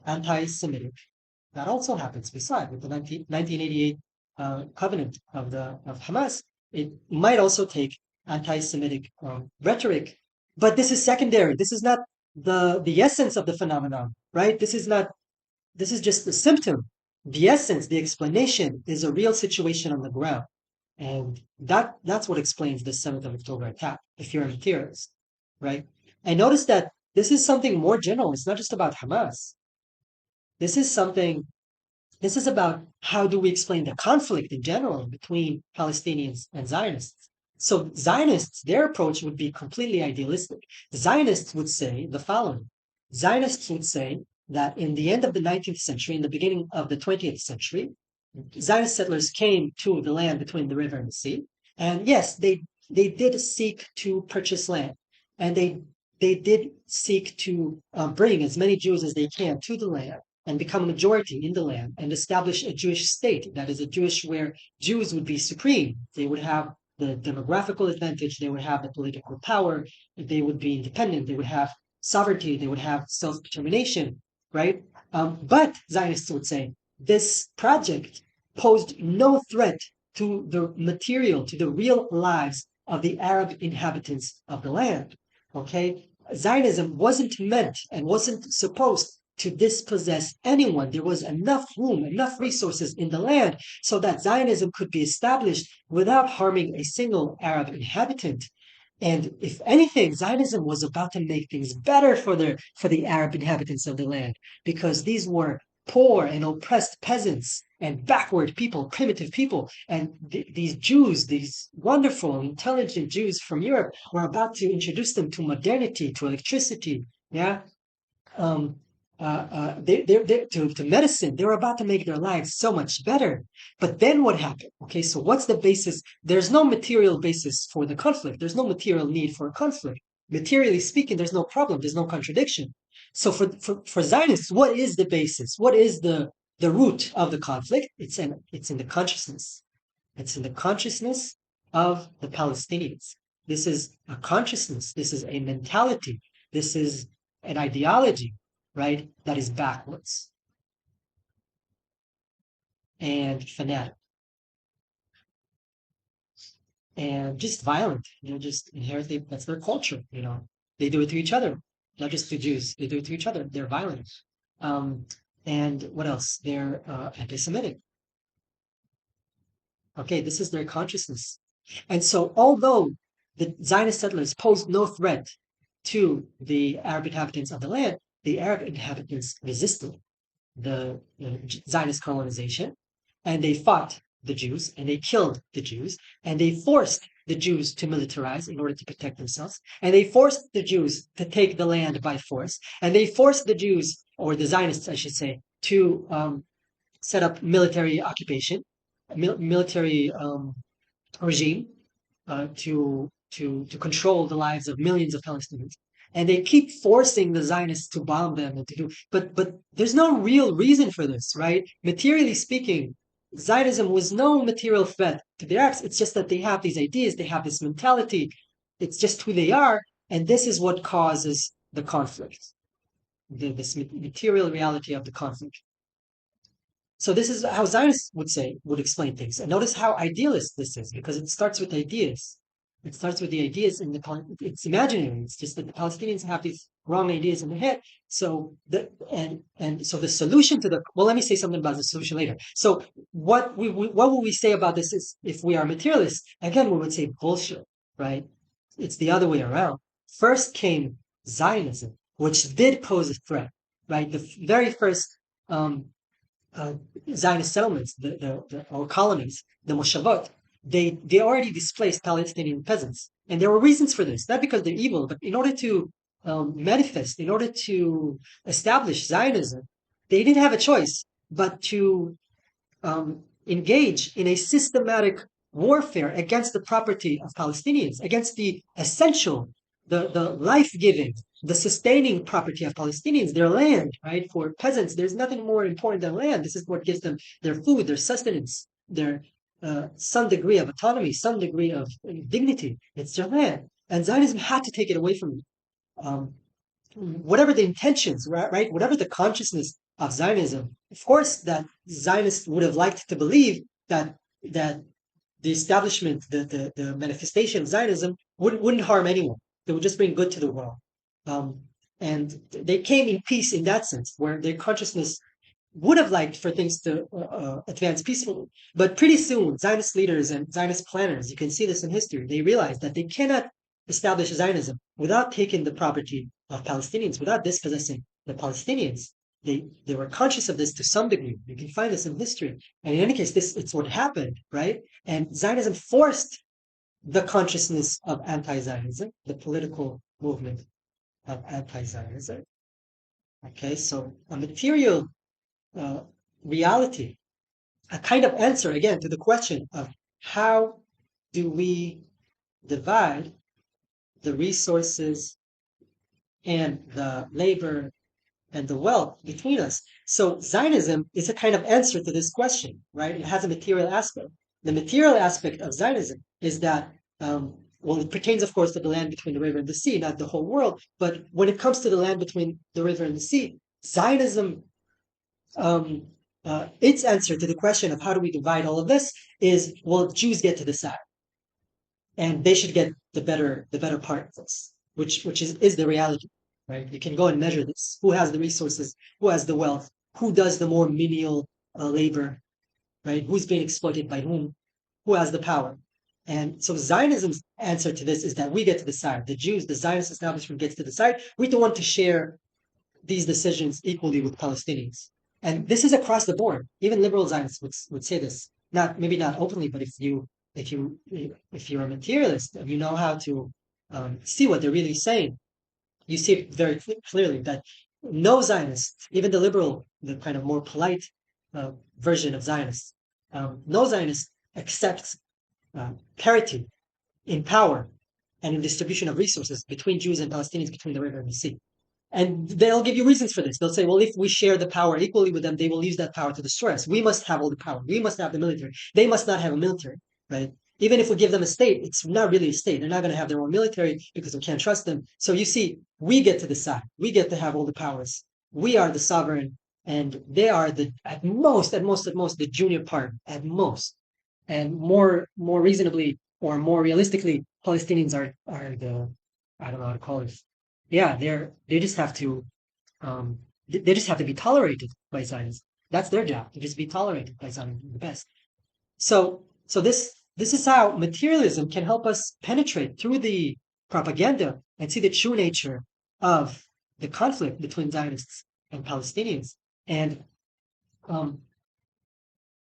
anti-Semitic. That also happens. Beside with the 1988 covenant of Hamas, it might also take anti-Semitic rhetoric, but this is secondary. This is not the essence of the phenomenon, right? This is not. This is just the symptom. The essence, the explanation, is a real situation on the ground, and that's what explains the 7th of October attack. If you're a materialist, right? And notice that this is something more general. It's not just about Hamas. This is something this is about how do we explain the conflict in general between Palestinians and Zionists. So Zionists, their approach would be completely idealistic. Zionists would say the following. Zionists would say that in the end of the 19th century, in the beginning of the 20th century, Zionist settlers came to the land between the river and the sea. And yes, they did seek to purchase land. And they did seek to bring as many Jews as they can to the land and become a majority in the land and establish a Jewish state, that is a Jewish where Jews would be supreme. They would have the demographical advantage, they would have the political power, they would be independent, they would have sovereignty, they would have self-determination, right? But Zionists would say this project posed no threat to the material, to the real lives of the Arab inhabitants of the land. Okay? Zionism wasn't meant and wasn't supposed to dispossess anyone. There was enough room, enough resources in the land so that Zionism could be established without harming a single Arab inhabitant. And if anything, Zionism was about to make things better for the Arab inhabitants of the land, because these were poor and oppressed peasants and backward people, primitive people. And these Jews, these wonderful, intelligent Jews from Europe, were about to introduce them to modernity, to electricity, yeah, um, to medicine. They were about to make their lives so much better. But then what happened? Okay, so what's the basis? There's no material basis for the conflict. There's no material need for a conflict. Materially speaking, there's no problem. There's no contradiction. So for Zionists, what is the basis? What is the root of the conflict? It's in the consciousness. It's in the consciousness of the Palestinians. This is a consciousness. This is a mentality. This is an ideology, right? That is backwards and fanatic and just violent. Just inherently, that's their culture. They do it to each other, not just to Jews. They do it to each other. They're violent. Um, and what else? They're anti-Semitic. Okay, this is their consciousness. And so, although the Zionist settlers posed no threat to the Arab inhabitants of the land, the Arab inhabitants resisted the Zionist colonization, and they fought the Jews, and they killed the Jews, and they forced the Jews to militarize in order to protect themselves, and they forced the Jews to take the land by force, and they forced the Jews, or the Zionists, I should say, to set up military occupation, military regime to control the lives of millions of Palestinians. And they keep forcing the Zionists to bomb them and to do, but there's no real reason for this, right? Materially speaking, Zionism was no material threat to the Arabs. It's just that they have these ideas, they have this mentality. It's just who they are, and this is what causes the conflict, this material reality of the conflict. So this is how Zionists would explain things. And notice how idealist this is, because it starts with ideas. It starts with the ideas in it's imaginary. It's just that the Palestinians have these wrong ideas in their head. So so the solution to the well, let me say something about the solution later. So what will we say about this is if we are materialists? Again, we would say bullshit, right? It's the other way around. First came Zionism, which did pose a threat, right? The very first um, uh, Zionist settlements, or colonies, the Moshavot, they already displaced Palestinian peasants, and there were reasons for this. Not because they're evil, but in order to manifest, in order to establish Zionism, they didn't have a choice but to engage in a systematic warfare against the property of Palestinians, against the essential, the life-giving, the sustaining property of Palestinians, their land, right? For peasants, there's nothing more important than land. This is what gives them their food, their sustenance, their some degree of autonomy, some degree of dignity. It's their land. And Zionism had to take it away from them. Whatever the intentions, right? Whatever the consciousness of Zionism, of course, that Zionists would have liked to believe that the establishment, the manifestation of Zionism wouldn't harm anyone. It would just bring good to the world. Um, and they came in peace in that sense, where their consciousness would have liked for things to advance peacefully. But pretty soon, Zionist leaders and Zionist planners, you can see this in history, they realized that they cannot establish Zionism without taking the property of Palestinians, without dispossessing the Palestinians. They were conscious of this to some degree. You can find this in history. And in any case, this it's what happened, right? And Zionism forced the consciousness of anti-Zionism, the political movement of anti-Zionism. Okay, so a material uh, reality, a kind of answer again to the question of how do we divide the resources and the labor and the wealth between us. So Zionism is a kind of answer to this question, right? It has a material aspect. The material aspect of Zionism is that, well, it pertains, of course, to the land between the river and the sea, not the whole world. But when it comes to the land between the river and the sea, Zionism um, its answer to the question of how do we divide all of this is, well, Jews get to decide, and they should get the better part of this, which is the reality, right? You can go and measure this: who has the resources, who has the wealth, who does the more menial labor, right? Who's being exploited by whom, who has the power. And so Zionism's answer to this is that we get to decide. The Jews, the Zionist establishment gets to decide. We don't want to share these decisions equally with Palestinians. And this is across the board. Even liberal Zionists would say this. Not maybe not openly, but if you're a materialist and you know how to see what they're really saying, you see it very clearly that no Zionist, even the liberal, the kind of more polite version of Zionists, no Zionist accepts parity in power and in distribution of resources between Jews and Palestinians between the river and the sea. And they'll give you reasons for this. They'll say, well, if we share the power equally with them, they will use that power to destroy us. We must have all the power. We must have the military. They must not have a military, right? Even if we give them a state, it's not really a state. They're not going to have their own military because we can't trust them. So you see, we get to decide. We get to have all the powers. We are the sovereign, and they are the at most, the junior part at most. And more reasonably or more realistically, Palestinians are the I don't know how to call it. Yeah, they just have to they just have to be tolerated by Zionists. That's their job, to just be tolerated by Zionism, the best. So this is how materialism can help us penetrate through the propaganda and see the true nature of the conflict between Zionists and Palestinians. And um,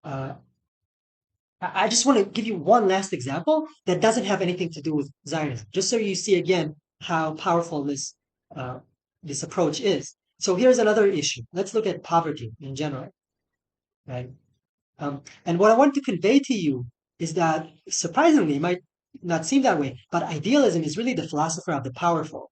uh, I just want to give you one last example that doesn't have anything to do with Zionism, just so you see again how powerful uh, this approach is. So here's another issue. Let's look at poverty in general, right? And what I want to convey to you is that surprisingly, it might not seem that way, but idealism is really the philosopher of the powerful.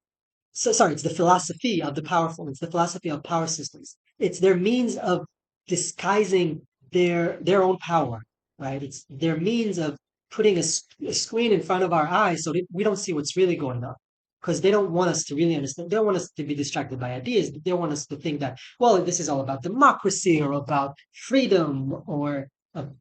So sorry, it's the philosophy of the powerful. It's the philosophy of power systems. It's their means of disguising their own power, right? It's their means of putting a screen in front of our eyes so that we don't see what's really going on. because they don't want us to really understand. They don't want us to be distracted by ideas. They want us to think that, well, this is all about democracy or about freedom or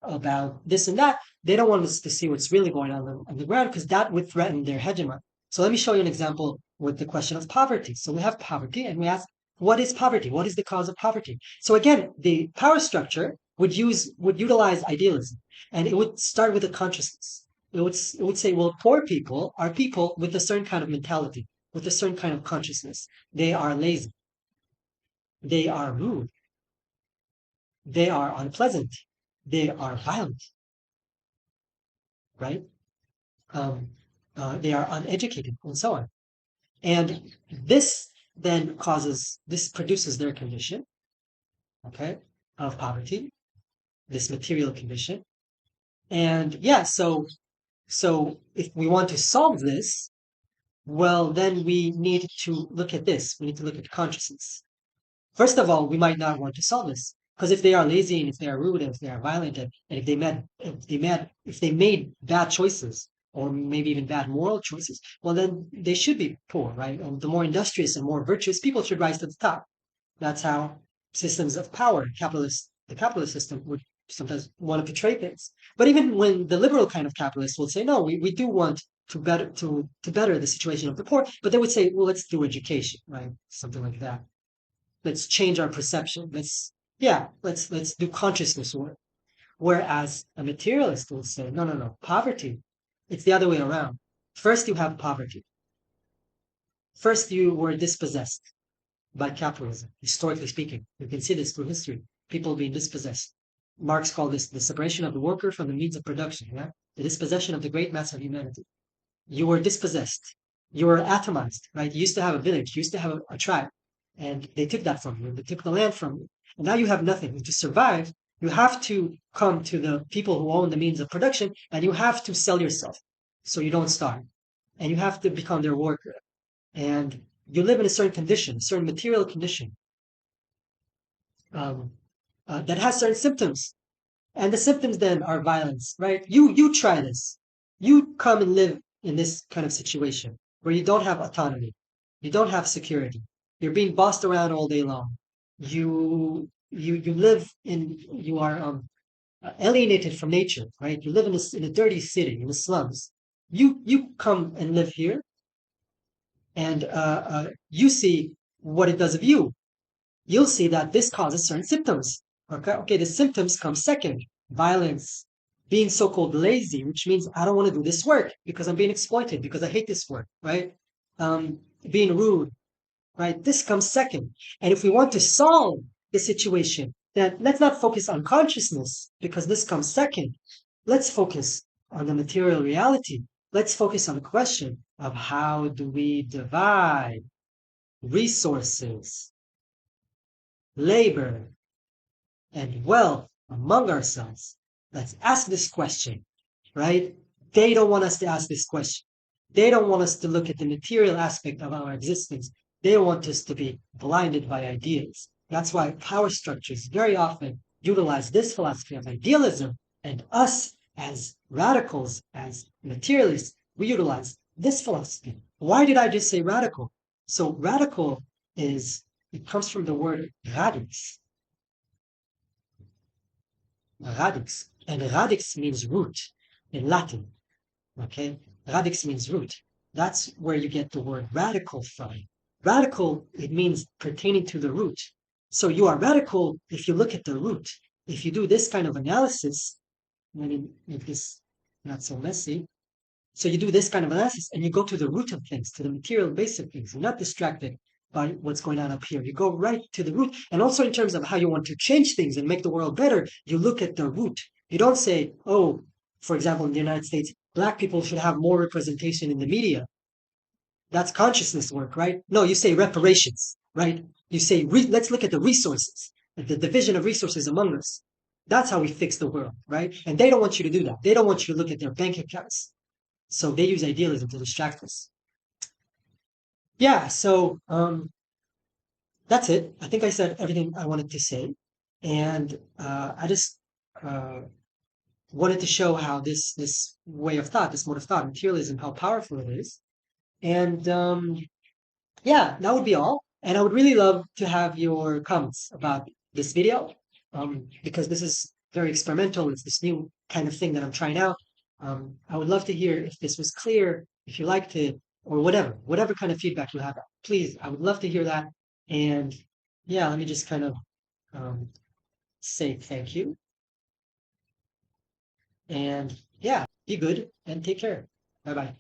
about this and that. They don't want us to see what's really going on the ground because that would threaten their hegemony. So let me show you an example with the question of poverty. So we have poverty and we ask, what is poverty? What is the cause of poverty? So again, the power structure would utilize idealism, and it would start with a consciousness. It would say, well, poor people are people with a certain kind of mentality, with a certain kind of consciousness. They are lazy. They are rude. They are unpleasant. They are violent, right? Um, they are uneducated, and so on. And this produces their condition, okay, of poverty, this material condition. And yeah, so if we want to solve this, well, then we need to look at this. We need to look at consciousness. First of all, we might not want to solve this because if they are lazy and if they are rude and if they are violent and if they made bad choices or maybe even bad moral choices, well, then they should be poor, right? And the more industrious and more virtuous people should rise to the top. That's how systems of power, the capitalist system would sometimes want to portray things. But even when the liberal kind of capitalists will say, no, we do want to better the situation of the poor, but they would say, well, let's do education, right? Something like that. Let's change our perception. Let's do consciousness work. Whereas a materialist will say, no, no, no, poverty. It's the other way around. First you have poverty. First you were dispossessed by capitalism, historically speaking. You can see this through history. People being dispossessed. Marx called this the separation of the worker from the means of production, yeah? The dispossession of the great mass of humanity. You were dispossessed. You were atomized, right? You used to have a village, you used to have a tribe, and they took that from you. They took the land from you. And now you have nothing. And to survive, you have to come to the people who own the means of production, and you have to sell yourself so you don't starve. And you have to become their worker. And you live in a certain condition, a certain material condition um, that has certain symptoms. And the symptoms then are violence, right? You try this. You come and live in this kind of situation where you don't have autonomy, you don't have security. You're being bossed around all day long. You live in you are alienated from nature, right? You live in a dirty city in the slums. You come and live here, and you see what it does of you. You'll see that this causes certain symptoms. Okay, the symptoms come second. Violence, being so-called lazy, which means I don't want to do this work because I'm being exploited, because I hate this work, right? Being rude, right? This comes second. And if we want to solve the situation, then let's not focus on consciousness because this comes second. Let's focus on the material reality. Let's focus on the question of how do we divide resources, labor, and wealth among ourselves. Let's ask this question, right? They don't want us to ask this question. They don't want us to look at the material aspect of our existence. They want us to be blinded by ideas. That's why power structures very often utilize this philosophy of idealism, and us as radicals, as materialists, we utilize this philosophy. Why did I just say radical? So radical it comes from the word radix, radix. And radix means root in Latin. Okay? Radix means root. That's where you get the word radical from. Radical, it means pertaining to the root. So you are radical if you look at the root. If you do this kind of analysis, let me make this not so messy. So you do this kind of analysis and you go to the root of things, to the material basic things. You're not distracted by what's going on up here. You go right to the root. And also in terms of how you want to change things and make the world better, you look at the root. You don't say, oh, for example, in the United States, black people should have more representation in the media. That's consciousness work, right? No, you say reparations, right? You say, let's look at the resources, the division of resources among us. That's how we fix the world, right? And they don't want you to do that. They don't want you to look at their bank accounts. So they use idealism to distract us. Yeah, so that's it. I think I said everything I wanted to say. And I just uh, wanted to show how this way of thought, this mode of thought, materialism, how powerful it is. And yeah, that would be all. And I would really love to have your comments about this video, because this is very experimental. It's this new kind of thing that I'm trying out. I would love to hear if this was clear, if you liked it, or whatever kind of feedback you have. Please, I would love to hear that. And yeah, let me just kind of um, say thank you. And yeah, be good and take care. Bye bye.